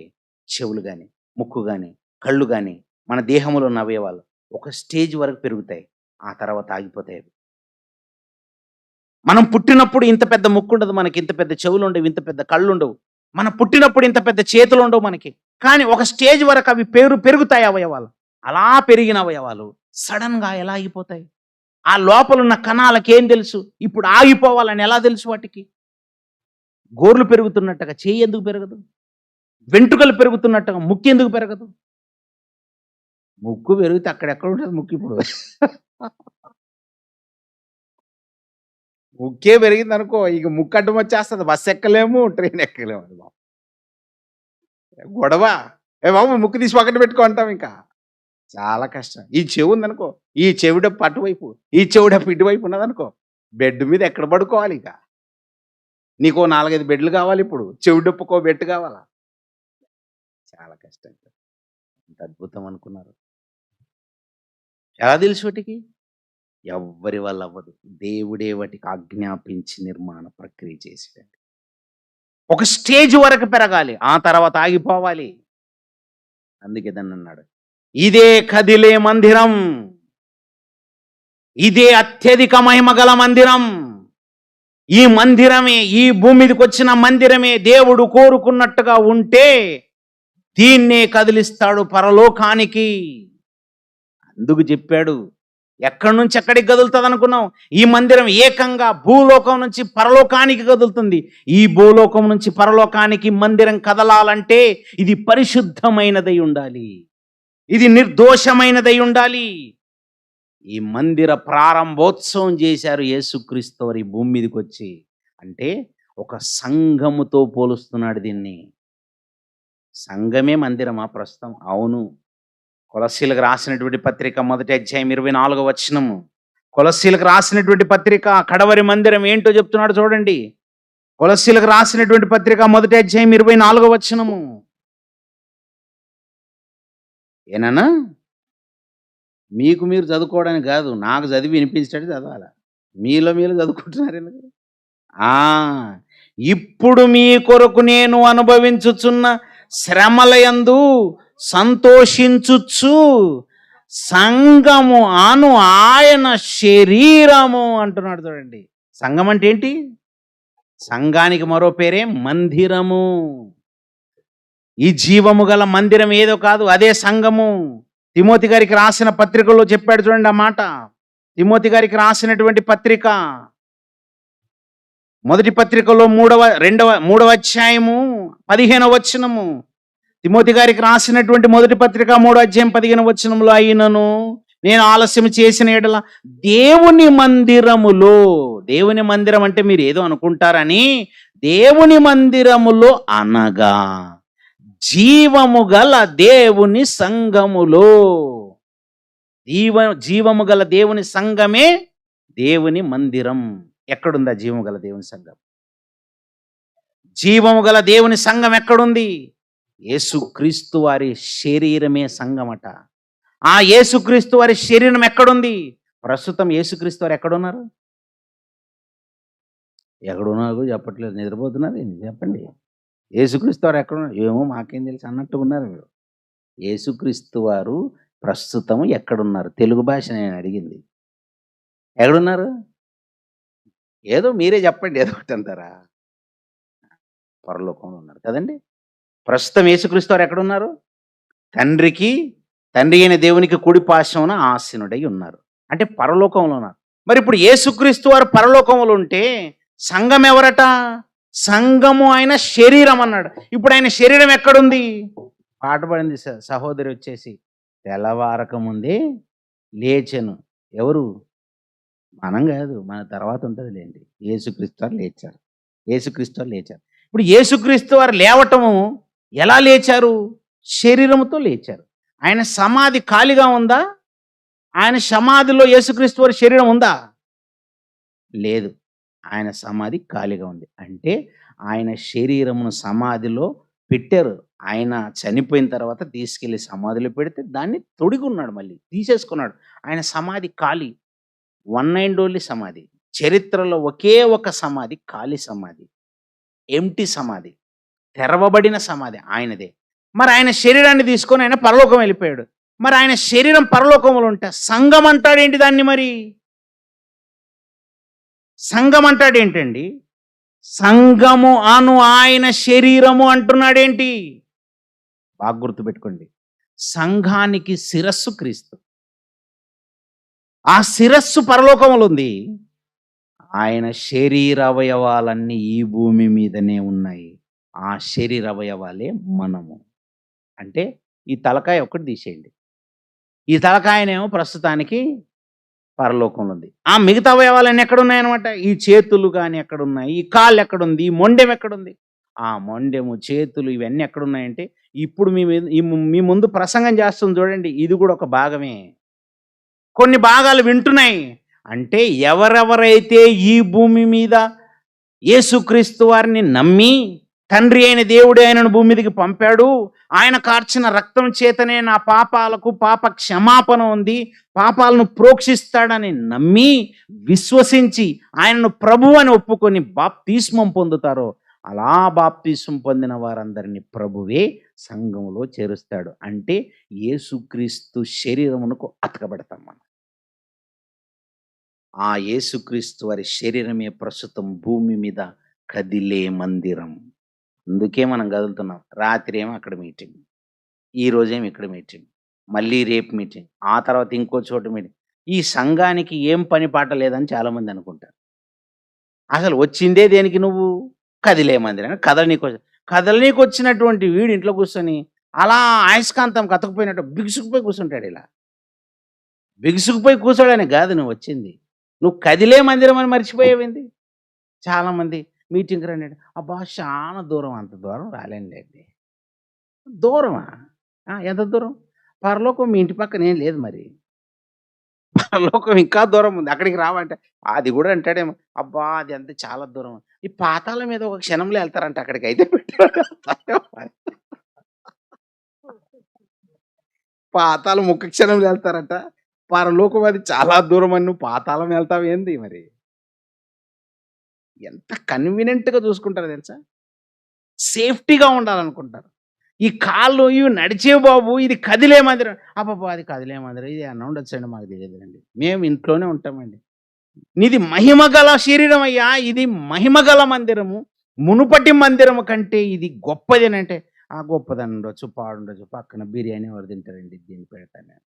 చెవులు కానీ, ముక్కు కానీ, కళ్ళు కానీ, మన దేహంలో ఉన్న అవయవాలు ఒక స్టేజ్ వరకు పెరుగుతాయి, ఆ తర్వాత ఆగిపోతాయి. మనం పుట్టినప్పుడు ఇంత పెద్ద ముక్కు ఉండదు మనకి, ఇంత పెద్ద చెవులు ఉండవు, ఇంత పెద్ద కళ్ళు ఉండవు. మనం పుట్టినప్పుడు ఇంత పెద్ద చేతులు ఉండవు మనకి. కానీ ఒక స్టేజ్ వరకు అవి పెరుగుతాయి అవయవాలు. అలా పెరిగిన అవయవాలు సడన్గా ఎలా ఆగిపోతాయి? ఆ లోపల ఉన్న కణాలకి ఏం తెలుసు ఇప్పుడు ఆగిపోవాలని? ఎలా తెలుసు వాటికి? గోర్లు పెరుగుతున్నట్టుగా చేయి ఎందుకు పెరగదు? వెంట్రుకలు పెరుగుతున్నట్టుగా ముక్కు ఎందుకు పెరగదు? ముక్కు పెరిగితే అక్కడెక్కడ ఉంటుంది ముక్కు? ఇప్పుడు ముక్కే పెరిగింది అనుకో, ఇక ముక్కు అడ్డం వచ్చేస్తుంది, బస్సు ఎక్కలేము, ట్రైన్ ఎక్కలేము. అది బాబు గొడవ. బాబు ముక్కు తీసి పక్కన పెట్టుకో అంటాం. ఇంకా చాలా కష్టం. ఈ చెవు ఉందనుకో, ఈ చెవిడప్పు అటువైపు, ఈ చెవిడప్పు ఇటువైపు ఉన్నదనుకో, బెడ్ మీద ఎక్కడ పడుకోవాలి? ఇక నీకో 4-5 బెడ్లు కావాలి. ఇప్పుడు చెవిడప్పుకో బెడ్ కావాలా? చాలా కష్టం. ఎంత అద్భుతం అనుకున్నారు. ఎలా తెలుసు వాటికి? ఎవ్వరి వల్ల అవ్వదు, దేవుడే వాటికి ఆజ్ఞాపించి నిర్మాణ ప్రక్రియ చేసేటండి. ఒక స్టేజ్ వరకు పెరగాలి, ఆ తర్వాత ఆగిపోవాలి. అందుకే దాన్ని అన్నాడు, ఇదే కదిలే మందిరం, ఇదే అత్యధిక మహిమ గల మందిరం. ఈ మందిరమే, ఈ భూమి మీదకి వచ్చిన మందిరమే దేవుడు కోరుకున్నట్టుగా ఉంటే దీన్నే కదిలిస్తాడు పరలోకానికి. అందుకు చెప్పాడు, ఎక్కడి నుంచి ఎక్కడికి కదులుతుంది అనుకున్నావు? ఈ మందిరం ఏకంగా భూలోకం నుంచి పరలోకానికి కదులుతుంది. ఈ భూలోకం నుంచి పరలోకానికి మందిరం కదలాలంటే ఇది పరిశుద్ధమైనదై ఉండాలి, ఇది నిర్దోషమైనదై ఉండాలి. ఈ మందిర ప్రారంభోత్సవం చేశారు యేసుక్రీస్తు వారు ఈ భూమి మీదకి వచ్చి. అంటే ఒక సంఘముతో పోలుస్తున్నాడు దీన్ని. సంఘమే మందిరమా ప్రస్తుతం? అవును. కొలస్సీలకు రాసినటువంటి పత్రిక మొదటి అధ్యాయం 24వ వచనము. కొలస్సీలకు రాసినటువంటి పత్రిక కడవరి మందిరం ఏంటో చెప్తున్నాడు చూడండి. కొలస్సీలకు రాసినటువంటి పత్రిక మొదటి అధ్యాయం 24వ వచనము. ఏనన్నా? మీకు మీరు చదువుకోవడానికి కాదు, నాకు చదివి వినిపించేటట్టు చదవాల. మీలో మీరు చదువుకుంటున్నారు ఎందుకు? ఇప్పుడు మీ కొరకు నేను అనుభవించుచున్న శ్రమలయందు సంతోషించుచు సంఘము అను ఆయన శరీరము అంటున్నాడు చూడండి. సంఘం అంటే ఏంటి? సంఘానికి మరో పేరే మందిరము. ఈ జీవము గల మందిరం ఏదో కాదు, అదే సంఘము. తిమోతి గారికి రాసిన పత్రికలో చెప్పాడు చూడండి ఆ మాట. తిమోతి గారికి రాసినటువంటి పత్రిక మొదటి పత్రికలో 3వ అధ్యాయము 15వ వచనము. తిమోతి గారికి రాసినటువంటి మొదటి పత్రిక 3వ అధ్యాయం 15వ వచనంలో, అయినను నేను ఆలస్యం చేసిన ఎడల దేవుని మందిరములో, దేవుని మందిరం అంటే మీరు ఏదో అనుకుంటారని, దేవుని మందిరములో అనగా జీవము గల దేవుని సంఘములో. జీవము గల దేవుని సంఘమే దేవుని మందిరం. ఎక్కడుందా జీవము గల దేవుని సంఘం? జీవము గల దేవుని సంఘం ఎక్కడుంది? యేసుక్రీస్తు వారి శరీరమే సంఘమట. ఆ యేసుక్రీస్తు వారి శరీరం ఎక్కడుంది? ప్రస్తుతం యేసుక్రీస్తు వారు ఎక్కడున్నారు? ఎక్కడున్నారు చెప్పట్లేదు, నిద్రపోతున్నారు ఏంటి? చెప్పండి. యేసుక్రీస్తు వారు ఎక్కడున్నారు? ఏమో మాకేం తెలుసు అన్నట్టు ఉన్నారు మీరు. యేసుక్రీస్తు వారు ప్రస్తుతం ఎక్కడున్నారు? తెలుగు భాష నేను అడిగింది. ఎక్కడున్నారు? ఏదో మీరే చెప్పండి, ఏదో ఒకటి అంటారా? పరలోకంలో ఉన్నారు కదండి. ప్రస్తుతం యేసుక్రీస్తు వారు ఎక్కడున్నారు? తండ్రి అయిన దేవునికి కుడి పార్శ్వమున ఆసీనుడై ఉన్నారు. అంటే పరలోకంలో ఉన్నారు. మరి ఇప్పుడు యేసుక్రీస్తు వారు పరలోకంలో ఉంటే సంఘం ఎవరట? సంఘము ఆయన శరీరం అన్నాడు. ఇప్పుడు ఆయన శరీరం ఎక్కడుంది? పాట పడింది సహోదరి వచ్చేసి, తెల్లవారక ముందే లేచెను. ఎవరు? మనం కాదు, మన తర్వాత ఉంటుంది లేండి. యేసుక్రీస్తు వారు లేచారు. యేసుక్రీస్తు వారు లేచారు. ఇప్పుడు యేసుక్రీస్తు వారు లేవటము ఎలా లేచారు? శరీరముతో లేచారు. ఆయన సమాధి ఖాళీగా ఉందా? ఆయన సమాధిలో యేసుక్రీస్తు వారి శరీరం ఉందా? లేదు, ఆయన సమాధి ఖాళీగా ఉంది. అంటే ఆయన శరీరమును సమాధిలో పెట్టారు. ఆయన చనిపోయిన తర్వాత తీసుకెళ్లి సమాధిలో పెడితే దాన్ని తొడిగున్నాడు, మళ్ళీ తీసేసుకున్నాడు. ఆయన సమాధి ఖాళీ. వన్ అండ్ ఓన్లీ సమాధి. చరిత్రలో ఒకే ఒక సమాధి ఖాళీ సమాధి, ఎంటీ సమాధి, తెరవబడిన సమాధి ఆయనదే. మరి ఆయన శరీరాన్ని తీసుకొని ఆయన పరలోకం వెళ్ళిపోయాడు. మరి ఆయన శరీరం పరలోకంలో ఉంటే సంఘం అంటాడేంటి దాన్ని? మరి సంఘం అంటాడేంటండి? సంఘము అను ఆయన శరీరము అంటున్నాడేంటి? బాగా గుర్తుపెట్టుకోండి. సంఘానికి శిరస్సు క్రీస్తు. ఆ శిరస్సు పరలోకములో ఉంది. ఆయన శరీర అవయవాలన్నీ ఈ భూమి మీదనే ఉన్నాయి. ఆ శరీర అవయవాలే మనము. అంటే ఈ తలకాయ ఒక్కటి తీసేయండి. ఈ తలకాయనేమో ప్రస్తుతానికి పరలోకంలో ఉంది. ఆ మిగతా అవయవాలన్నీ ఎక్కడున్నాయన్నమాట? ఈ చేతులు కానీ ఎక్కడున్నాయి? ఈ కాళ్ళు ఎక్కడుంది? ఈ మొండెం ఎక్కడుంది? ఆ మొండెము, చేతులు ఇవన్నీ ఎక్కడున్నాయంటే ఇప్పుడు మీ ముందు ప్రసంగం చేస్తుంది చూడండి, ఇది కూడా ఒక భాగమే. కొన్ని భాగాలు వింటున్నాయి. అంటే ఎవరెవరైతే ఈ భూమి మీద యేసుక్రీస్తు వారిని నమ్మి తండ్రి అయిన దేవుడే ఆయనను భూమి మీదకి పంపాడు, ఆయన కార్చిన రక్తం చేతనే నా పాపాలకు పాప క్షమాపణ ఉంది, పాపాలను ప్రోక్షిస్తాడని నమ్మి విశ్వసించి ఆయనను ప్రభువు అని ఒప్పుకొని బాప్తిస్మం పొందుతారో, అలా బాప్తిస్మం పొందిన వారందరినీ ప్రభువే సంఘములో చేరుస్తాడు. అంటే యేసుక్రీస్తు శరీరమునకు అతకబడతాం మనం. ఆ యేసుక్రీస్తు వారి శరీరమే ప్రస్తుతం భూమి మీద కదిలే మందిరం. అందుకే మనం కదులుతున్నాం. రాత్రి ఏమో అక్కడ మీటింగ్, ఈ రోజేమో ఇక్కడ మీటింగ్, మళ్ళీ రేపు మీటింగ్, ఆ తర్వాత ఇంకో చోట మీటింగ్. ఈ సంఘానికి ఏం పని పాట లేదని చాలామంది అనుకుంటారు. అసలు వచ్చిందే దేనికి? నువ్వు కదిలే మందిరం. కదలనీకి వచ్చినటువంటి వీడు ఇంట్లో కూర్చొని అలా అయస్కాంతం కతకపోయినట్టు బిగుసుకుపోయి కూర్చుంటాడు ఇలా. బిగుసుకుపోయి కూర్చోడానికి గాదు నువ్వొచ్చింది. నువ్వు కదిలే మందిరం అని మర్చిపోయావేంది? చాలామంది మీటింగ్‌కి రండి అంటే, అబ్బా! చానా దూరం అంత దూరం రాలేనులెండి. దూరమా? ఎంత దూరం? పరలోకం మీ ఇంటి పక్కన ఏం లేదు మరి. పరలోకం ఇంకా దూరం ఉంది. అక్కడికి రావంటే, అది గూడా అంటాడేమో, అబ్బా! అది అంత చాలా దూరం. ఈ పాతాళం మీద ఒక క్షణంలో ఎళ్తారంట అక్కడికైతే పెట్టాడు. పాతాళం ఒక్క క్షణంలో ఎళ్తారట. పరలోకం అది చాలా దూరం అని నువ్వు పాతాళం ఎళ్తావేంది మరి? ఎంత కన్వీనియంట్‌గా చూసుకుంటారో తెలుసా? సేఫ్టీగా ఉండాలనుకుంటారు. ఈ కాళ్ళు ఇవి నడిచేవి బాబు. ఇది కదిలే మందిరం. అబ్బబ్బా! అది కదిలే మందిరం. ఇది ఏమన్నా ఉండొచ్చండి మాకు తెలీదులెండి. మేము ఇంట్లోనే ఉంటామండి. నీది మహిమగల శరీరమయ్యా! ఇది మహిమగల మందిరము. మునుపటి మందిరము కంటే ఇది గొప్పదేనంటే, గొప్పదనుండొచ్చు, పాడుండొచ్చు. పక్కన బిర్యానీ ఎవరు తింటారండి దీన్ని పెడతాను నేను.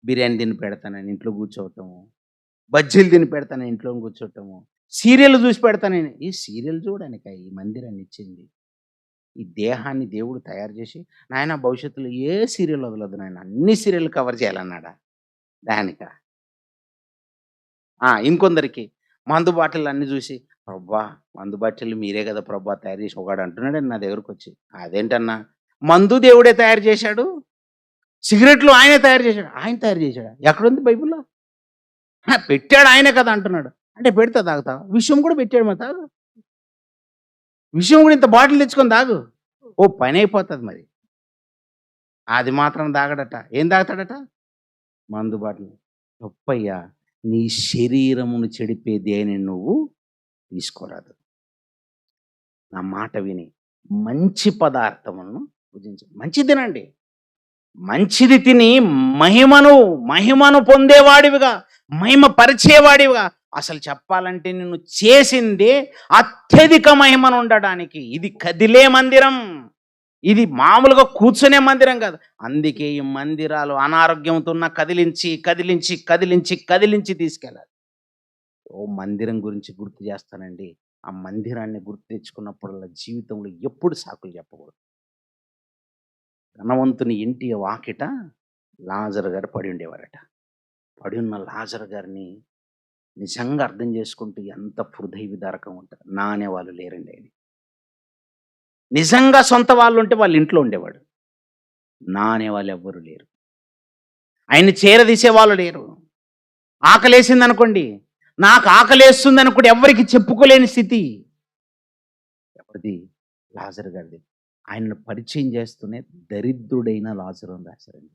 బిర్యానీ తిని పెడతానని ఇంట్లో కూర్చోవటము. బజ్జీలు తిని పెడతానని ఇంట్లో కూర్చోటము. సీరియల్ చూసి పెడతానని. ఈ సీరియల్ చూడడానికా ఈ మందిరాన్ని ఇచ్చింది. ఈ దేహాన్ని దేవుడు తయారు చేసి, నాయన భవిష్యత్తులో ఏ సీరియల్ వదలొద్దు నాయన. అన్ని సీరియల్‌లు కవర్ చేయాలన్నాడా? దానికా? ఇంకొందరికి మందు బాటిళ్ళన్నీ జూసి, "ప్రవ్వా! మందు బాటిల్లు మీరే గదా ప్రవ్వా తయారు జేసి" ఒకడు అంటున్నాడండి నా దగ్గరకొచ్చి. "అదేంటన్నా? మందు దేవుడే తయారు జేశాడు. సిగరెట్లు ఆయనే తయారు జేశాడు." ఆయన తయారు జేశాడా? ఎక్కడుంది బైబిల్‌లో? పెట్టాడు ఆయనే కదా అంటున్నాడు. అంటే పెడితే తాగుతావా? విషం గూడా పెట్టాడు మరి తాగు. విషం గూడా ఇంత బాటిల్ తెచ్చుకొని తాగు. ఓ పనైపోతది మరి. అది మాత్రం తాగడట. ఏం తాగుతాడట? మందు బాటిల్. తప్పయ్యా! నీ శరీరమును చెడిపే దేనిని నువ్వు తీసుకోరాదు. నా మాట విని మంచి పదార్థములను భుజించండి. మంచిది తినండి. మంచిది తిని మహిమను, మహిమను పొందేవాడివిగా, మహిమ పరిచేవాడివిగా అసలు చెప్పాలంటే నిన్ను చేసిందే అత్యధిక మహిమనుండడానికి. ఇది కదిలే మందిరం. ఇది మామూలుగా కూర్చునే మందిరం కాదు. అందుకే ఈ మందిరాలు అనారోగ్యంతో ఉన్న కదిలించి, కదిలించి, కదిలించి, కదిలించి తీసుకెళ్ళాలి. మందిరం గురించి గుర్తు చేస్తానండి. ఆ మందిరాన్ని గుర్తు తెచ్చుకున్నప్పుడల్లా జీవితంలో ఎప్పుడు సాకులు చెప్పకూడదు. ధనవంతుని ఇంటి వాకిట లాజరు గారు పడి ఉండేవారట. పడున్న లాజరు గారిని నిజంగా అర్థం చేసుకుంటే ఎంత హృదయ విదారకంగా ఉంటది. నా అనేవాళ్ళు లేరండి ఆయన. నిజంగా సొంత వాళ్ళుంటే వాళ్ళ ఇంట్లో ఉండేవాడు. నా అనేవాళ్ళు ఎవ్వరు లేరు. ఆయన్ని చేరదీసేవాళ్ళు లేరు. ఆకలేసిందనుకోండి, నాకు ఆకలేస్తుందనుకుంటే ఎవ్వరికీ చెప్పుకోలేని స్థితి. ఎవరిది? లాజరు గారిది. ఆయనను పరిచయం చేస్తూనే దరిద్రుడైన లాజరు అని రాశారండి.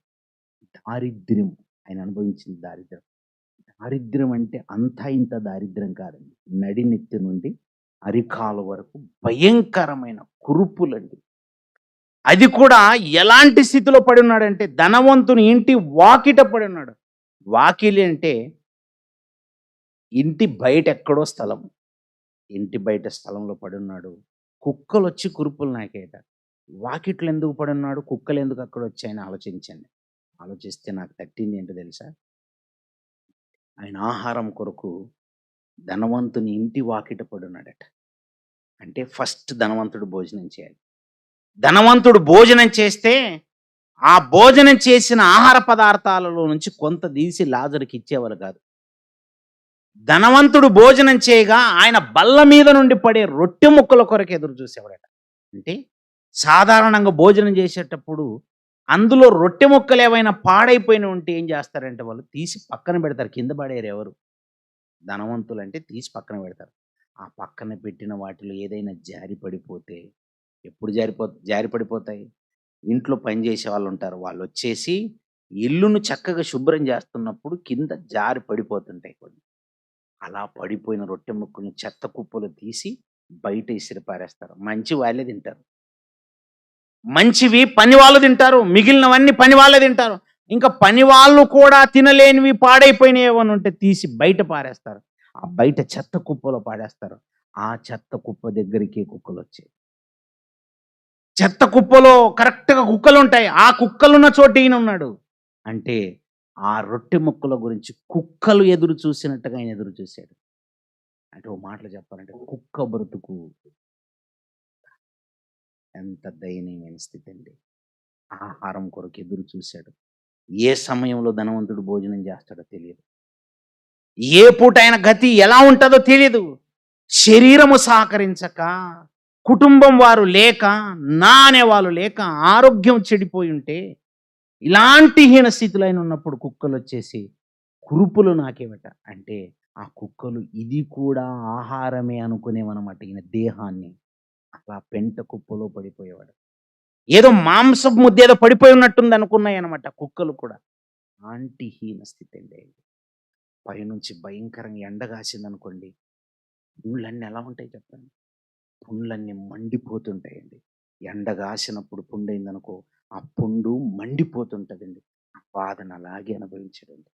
దారిద్ర్యం. ఆయన అనుభవించిన దారిద్ర్యం. దారిద్ర్యం అంటే అంతా ఇంత దారిద్ర్యం కాదండి. నడినెత్తి నుండి అరికాలు వరకు భయంకరమైన కురుపులండి. అది కూడా ఎలాంటి స్థితిలో పడున్నాడంటే ధనవంతుని ఇంటి వాకిట పడున్నాడు. వాకిలి అంటే ఇంటి బయటెక్కడో స్థలం. ఇంటి బయట స్థలంలో పడున్నాడు. కుక్కలొచ్చి కురుపులు నాకేయట. వాకిట్లో ఎందుకు పడున్నాడు? కుక్కలెందుకు అక్కడొచ్చాయని ఆలోచించండి. ఆలోచిస్తే నాకు తట్టిందేంటో తెలుసా? ఆయన ఆహారం కొరకు ధనవంతుని ఇంటి వాకిట పడున్నాడట. అంటే ఫస్ట్ ధనవంతుడు భోజనం చేయాలి. ధనవంతుడు భోజనం చేస్తే, ఆ భోజనం చేసిన ఆహార పదార్థాలలో నుంచి కొంత తీసి లాజరుకి ఇచ్చేవారు కాదు. ధనవంతుడు భోజనం చేయగా ఆయన బల్ల మీద నుండి పడే రొట్టె ముక్కల కొరకు ఎదురు చూసేవాడట. అంటే సాధారణంగా భోజనం చేసేటప్పుడు అందులో రొట్టె ముక్కలు ఏవైనా పాడైపోయినవి ఉంటే ఏం చేస్తారంటే వాళ్ళు తీసి పక్కన పెడతారు. కింద పడేయరు ఎవరు. ధనవంతులంటే తీసి పక్కన పెడతారు. ఆ పక్కన పెట్టిన వాటిలో ఏదైనా జారి పడిపోతే ఎప్పుడు జారి పడిపోతాయి? ఇంట్లో పని చేసేవాళ్ళుంటారు. వాళ్ళొచ్చేసి ఇల్లును చక్కగా శుభ్రం చేస్తున్నప్పుడు కింద జారి పడిపోతుంటాయి కొన్ని. అలా పడిపోయిన రొట్టె ముక్కల్ని చెత్త కుప్పలో తీసి బయట ఇసిరి పారేస్తారు. మంచి వాళ్ళే తింటారు. మంచివి పని వాళ్ళు తింటారు. మిగిలినవన్నీ పని వాళ్ళే తింటారు. ఇంకా పని వాళ్ళు కూడా తినలేనివి పాడైపోయినవి ఏమన్నా ఉంటే తీసి బయట పారేస్తారు. ఆ బయట చెత్త కుప్పలో పాడేస్తారు. ఆ చెత్త కుప్ప దగ్గరికే కుక్కలొచ్చాయి. చెత్త కుప్పలో కరెక్ట్‌గా కుక్కలుంటాయి. ఆ కుక్కలున్న చోట ఈయనున్నాడు. అంటే ఆ రొట్టె ముక్కల గురించి కుక్కలు ఎదురు చూసినట్టుగా ఆయన ఎదురు చూసాడు. అంటే ఓ మాటలో చెప్పాలంటే కుక్క బ్రతుకు ఎంత దయనీయమైన స్థితండి. ఆహారం కొరకు ఎదురు చూసాడు. ఏ సమయంలో ధనవంతుడు భోజనం చేస్తాడో తెలియదు. ఏ పూట ఆయన గతి ఎలా ఉంటుందో తెలియదు. శరీరము సహకరించక, కుటుంబం వారు లేక, నా అనేవాళ్ళు లేక, ఆరోగ్యం చెడిపోయి ఉంటే, ఇలాంటి హీన స్థితిలో ఆయన ఉన్నప్పుడు కుక్కలొచ్చేసి కురుపులు నాకేమట అంటే, ఆ కుక్కలు ఇది కూడా ఆహారమే అనుకునేవనమాట ఈయన దేహాన్ని. అట్లా పెంట కుప్పలో పడిపోయేవాడు. ఏదో మాంసపు ముద్దేదో పడిపోయి ఉన్నట్టుంది అనుకున్నాయనమాట కుక్కలు కూడా. అలాంటి హీన స్థితి అండి. పైనుంచి భయంకరంగా ఎండ కాసిందనుకోండి, పుండ్లన్నీ ఎలా ఉంటాయి చెప్పండి? పుండ్లన్నీ మండిపోతుంటాయండి. ఎండ కాసినప్పుడు పుండయిందనుకో, ఆ పుండు మండిపోతుంటదండి. ఆ బాధను అలాగే అనుభవించాడండి.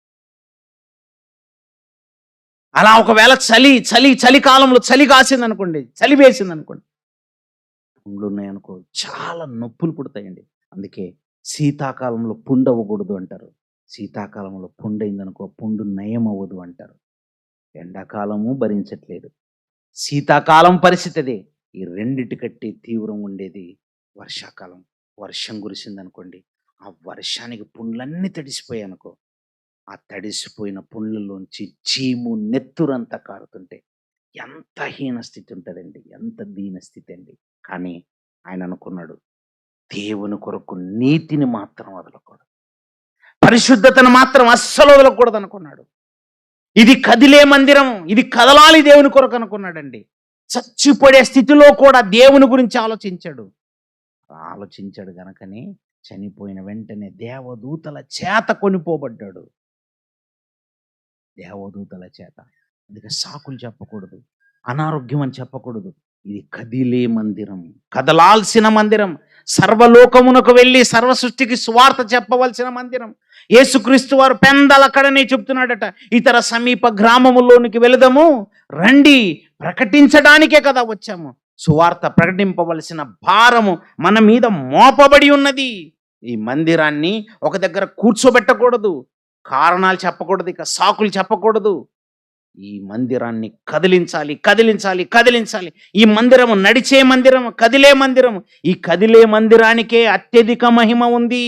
అలా ఒకవేళ చలికాలంలో చలి కాసిందనుకోండి, చలి వేసిందనుకోండి, పుండ్లున్నాయనుకో చాలా నొప్పులు పుడతాయండి. అందుకే శీతాకాలంలో పుండవ్వకూడదు అంటారు. శీతాకాలంలో పుండయిందనుకో పుండు నయమవ్వదు అంటారు. ఎండాకాలము భరించట్లేదు. శీతాకాలం పరిస్థితి అదే. ఈ రెండిటికంటే తీవ్రంగా ఉండేది వర్షాకాలం. వర్షం కురిసిందనుకోండి, ఆ వర్షానికి పుండ్లన్నీ తడిసిపోయాయనుకో, ఆ తడిసిపోయిన పుండ్లలోంచి చీము, నెత్తురంతా కారుతుంటే ఎంత హీన స్థితి ఉంటదండి. ఎంత దీన స్థితి అండి. కానీ ఆయన అనుకున్నాడు, దేవుని కొరకు నీతిని మాత్రం వదలకూడదు. పరిశుద్ధతను మాత్రం అస్సలు వదలకూడదనుకున్నాడు. ఇది కదిలే మందిరం. ఇది కదలాలి దేవుని కొరకు అనుకున్నాడండి. చచ్చిపోయే స్థితిలో కూడా దేవుని గురించి ఆలోచించాడు. ఆలోచించాడు గనకనే చనిపోయిన వెంటనే దేవదూతల చేత కొనిపోబడ్డాడు. దేవదూతల చేత. అందుకే సాకులు చెప్పకూడదు. అనారోగ్యం అని చెప్పకూడదు. ఇది కదిలే మందిరం. కదలాల్సిన మందిరం. సర్వలోకమునకు వెళ్ళి సర్వ సృష్టికి సువార్త చెప్పవలసిన మందిరం. యేసుక్రీస్తు వారు పెందలక్కడనే చెప్తున్నాడట, ఇతర సమీప గ్రామములోనికి వెళదాము రండి, ప్రకటించడానికే కదా వచ్చాము. సువార్త ప్రకటింపవలసిన భారము మన మీద మోపబడి ఉన్నది. ఈ మందిరాన్ని ఒక దగ్గర కూర్చోబెట్టకూడదు. కారణాలు చెప్పకూడదు, ఇక సాకులు చెప్పకూడదు. ఈ మందిరాన్ని కదిలించాలి, కదిలించాలి, కదిలించాలి. ఈ మందిరము నడిచే మందిరము, కదిలే మందిరము. ఈ కదిలే మందిరానికే అత్యధిక మహిమ ఉంది.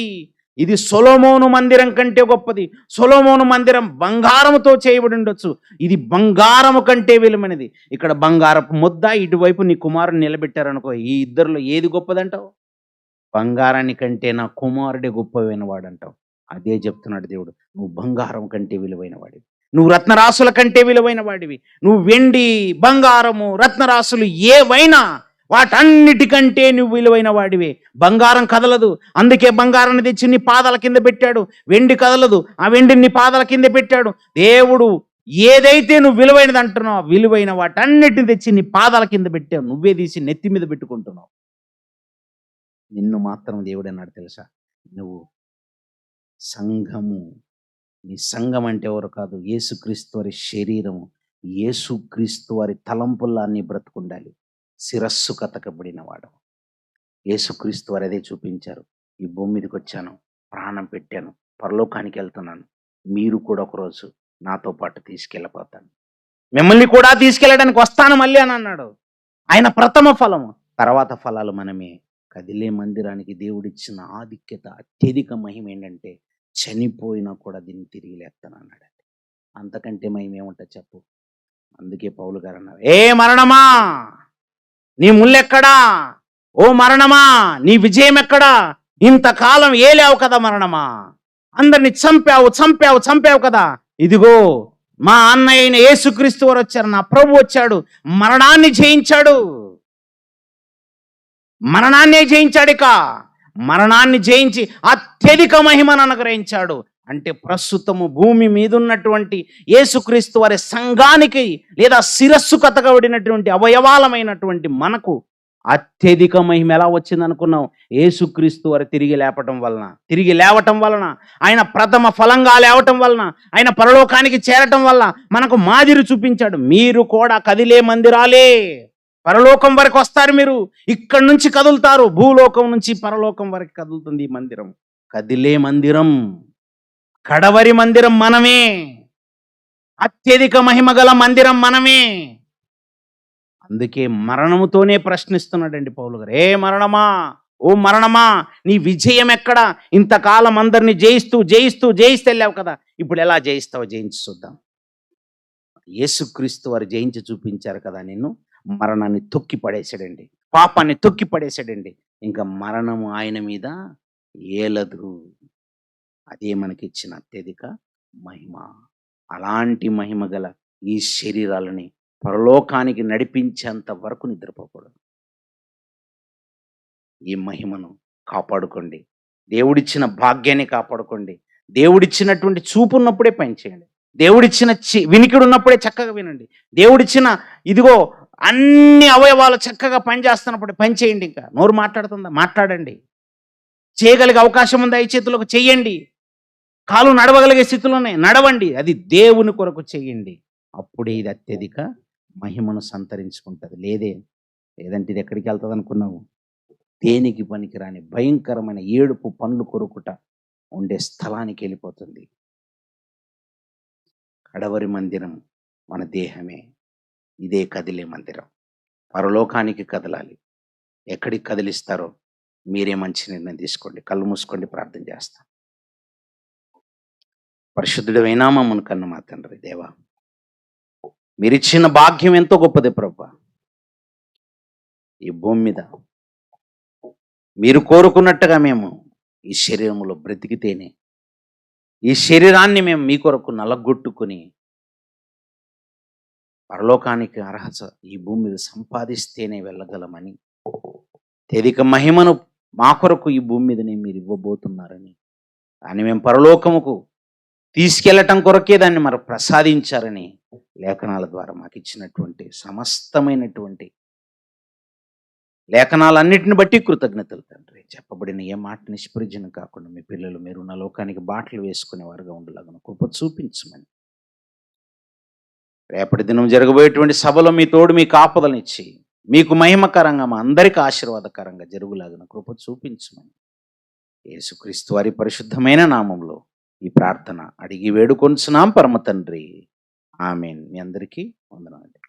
ఇది సొలొమోను మందిరం కంటే గొప్పది. సొలొమోను మందిరం బంగారముతో చేయబడి ఉండొచ్చు. ఇది బంగారము కంటే విలువైనది. ఇక్కడ బంగారపు ముద్ద, ఇటువైపు నీ కుమారుని నిలబెట్టారనుకో, ఈ ఇద్దరిలో ఏది గొప్పదంటావు? బంగారాన్ని కంటే నా కుమారుడే గొప్పవైన వాడంటావు. అదే చెప్తున్నాడు దేవుడు. నువ్వు బంగారం కంటే విలువైన వాడివి. నువ్వు రత్నరాసుల కంటే విలువైన వాడివి. నువ్వు వెండి, బంగారము, రత్నరాసులు ఏవైనా వాటన్నిటికంటే నువ్వు విలువైన వాడివే. బంగారం కదలదు, అందుకే బంగారాన్ని తెచ్చి నీ పాదాల కింద పెట్టాడు. వెండి కదలదు, ఆ వెండిని నీ పాదాల కింద పెట్టాడు. దేవుడు ఏదైతే నువ్వు విలువైనది అంటున్నావు, విలువైన వాటన్నిటిని తెచ్చి నీ పాదాల కింద పెట్టావు. నువ్వే తీసి నెత్తి మీద పెట్టుకుంటున్నావు. నిన్ను మాత్రం దేవుడు అన్నాడు తెలుసా, నువ్వు సంఘము. నీ సంఘం అంటే ఎవరు కాదు, యేసుక్రీస్తు వారి శరీరము. యేసుక్రీస్తు వారి తలంపుల్లా నీ బ్రతుకుండాలి. శిరస్సు కతకబడిన వాడు. యేసుక్రీస్తు వారు అదే చూపించారు. ఈ భూమి మీదకి వచ్చాను, ప్రాణం పెట్టాను, పరలోకానికి వెళ్తున్నాను. మీరు కూడా ఒకరోజు నాతో పాటు తీసుకెళ్ళిపోతాను, మిమ్మల్ని కూడా తీసుకెళ్ళడానికి వస్తాను మళ్ళీ అని అన్నాడు. ఆయన ప్రథమ ఫలము, తర్వాత ఫలాలు మనమే. కదిలే మందిరానికి దేవుడిచ్చిన ఆధిక్యత, అత్యధిక మహిమ ఏంటంటే చనిపోయినా కూడా దీన్ని తిరిగి లేస్తానన్నాడండి. అంతకంటే మహిమ ఏముంటుంది చెప్పు. అందుకే పౌలు గారు అన్నారు, ఏ మరణమా నీ ముల్లెక్కడా, ఓ మరణమా నీ విజయం ఎక్కడా, ఇంతకాలం ఏలావు కదా మరణమా, అందరిని చంపావు చంపావు చంపావు కదా, ఇదిగో మా అన్నయ్య అయిన యేసుక్రీస్తు వారు వచ్చారు, నా ప్రభు వచ్చాడు, మరణాన్ని జయించాడు. మరణాన్నే జయించాడు. ఇక మరణాన్ని జయించి అత్యధిక మహిమను అనుగ్రహించాడు. అంటే ప్రస్తుతము భూమి మీద ఉన్నటువంటి యేసుక్రీస్తు వారి సంఘానికి లేదా శిరస్సు కతకబడినటువంటి అవయవాలమైనటువంటి మనకు అత్యధిక మహిమ ఎలా వచ్చింది అనుకున్నావు? యేసుక్రీస్తు వారు తిరిగి లేవటం వలన, ఆయన ప్రథమ ఫలంగా లేవటం వలన, ఆయన పరలోకానికి చేరటం వల్ల మనకు మాదిరి చూపించాడు. మీరు కూడా కదిలే మందిరాలే. పరలోకం వరకు వస్తారు మీరు, ఇక్కడి నుంచి కదులుతారు. భూలోకం నుంచి పరలోకం వరకు కదులుతుంది ఈ మందిరం. కదిలే మందిరం, కడవరి మందిరం మనమే. అత్యధిక మహిమ గల మందిరం మనమే. అందుకే మరణముతోనే ప్రశ్నిస్తున్నాడండి పౌలు గారు, ఏ మరణమా ఓ మరణమా, నీ విజయం ఎక్కడ? ఇంతకాలం అందరిని జయిస్తూ వెళ్ళావు కదా, ఇప్పుడు ఎలా జయిస్తావో జయించి చూద్దాం. యేసుక్రీస్తు వారు జయించి చూపించారు కదా నిన్ను. మరణాన్ని తొక్కి పడేసాడండి. పాపాన్ని తొక్కి పడేసాడండి. ఇంకా మరణము ఆయన మీద ఏలదు. అదే మనకిచ్చిన అత్యధిక మహిమ. అలాంటి మహిమ గల ఈ శరీరాలని పరలోకానికి నడిపించేంత వరకు నిద్రపోకూడదు. ఈ మహిమను కాపాడుకోండి. దేవుడిచ్చిన భాగ్యాన్ని కాపాడుకోండి. దేవుడిచ్చినటువంటి చూపు ఉన్నప్పుడే పని చేయండి. దేవుడిచ్చిన వినికిడి ఉన్నప్పుడే చక్కగా వినండి. దేవుడిచ్చిన ఇదిగో అన్ని అవయవాలు చక్కగా పనిచేస్తున్నప్పుడే పని చేయండి. ఇంకా నోరు మాట్లాడుతుందా? మాట్లాడండి. చేయగలిగే అవకాశం ఉందా ఈ చేతులకు? చెయ్యండి. కాలు నడవగలిగే స్థితిలోనే నడవండి. అది దేవుని కొరకు చెయ్యండి. అప్పుడే ఇది అత్యధిక మహిమను సంతరించుకుంటుంది. లేదంటే ఇది ఎక్కడికి వెళ్తుంది అనుకున్నావు? దేనికి పనికిరాని భయంకరమైన ఏడుపు పనులు కొరుకుట ఉండే స్థలానికి వెళ్ళిపోతుంది. కడవరి మందిరం మన దేహమే. ఇదే కదిలే మందిరం. పరలోకానికి కదలాలి. ఎక్కడికి కదిలిస్తారో మీరే మంచి నిర్ణయం తీసుకోండి. కళ్ళు మూసుకోండి, ప్రార్థన చేస్తాం. పరిశుద్ధుడైన మమ్మల్ని కన్న మా తండ్రి దేవా, మీరిచ్చిన భాగ్యం ఎంతో గొప్పది ప్రభువా. ఈ భూమి మీద మీరు కోరుకున్నట్టుగా మేము ఈ శరీరంలో బ్రతికితేనే, ఈ శరీరాన్ని మేము మీ కొరకు నలగొట్టుకుని పరలోకానికి అర్హత ఈ భూమి మీద సంపాదిస్తేనే వెళ్ళగలమని, అత్యధిక మహిమను మా కొరకు ఈ భూమి మీదనే మీరు ఇవ్వబోతున్నారని, దాన్ని మేము పరలోకముకు తీసుకెళ్లటం కొరకే దాన్ని మరి ప్రసాదించారని లేఖనాల ద్వారా మాకు ఇచ్చినటువంటి సమస్తమైనటువంటి లేఖనాలన్నిటిని బట్టి కృతజ్ఞతలు తండ్రి. చెప్పబడిన ఏ మాట నిష్ప్రయోజనం కాకుండా మీ పిల్లలు మీరు నా లోకానికి బాటలు వేసుకునేవారుగా ఉండలాగా కృప చూపించమని, రేపటి దినం జరగబోయేటువంటి సభలో మీ తోడు మీ కాపుదలనిచ్చి మీకు మహిమకరంగా మా అందరికీ ఆశీర్వాదకరంగా జరుగులాగిన కృప చూపించమని యేసుక్రీస్తు వారి పరిశుద్ధమైన నామంలో ఈ ప్రార్థన అడిగి వేడుకొంచున్నాం పరమ తండ్రి. ఆమేన్. మీ అందరికీ వందనాలు.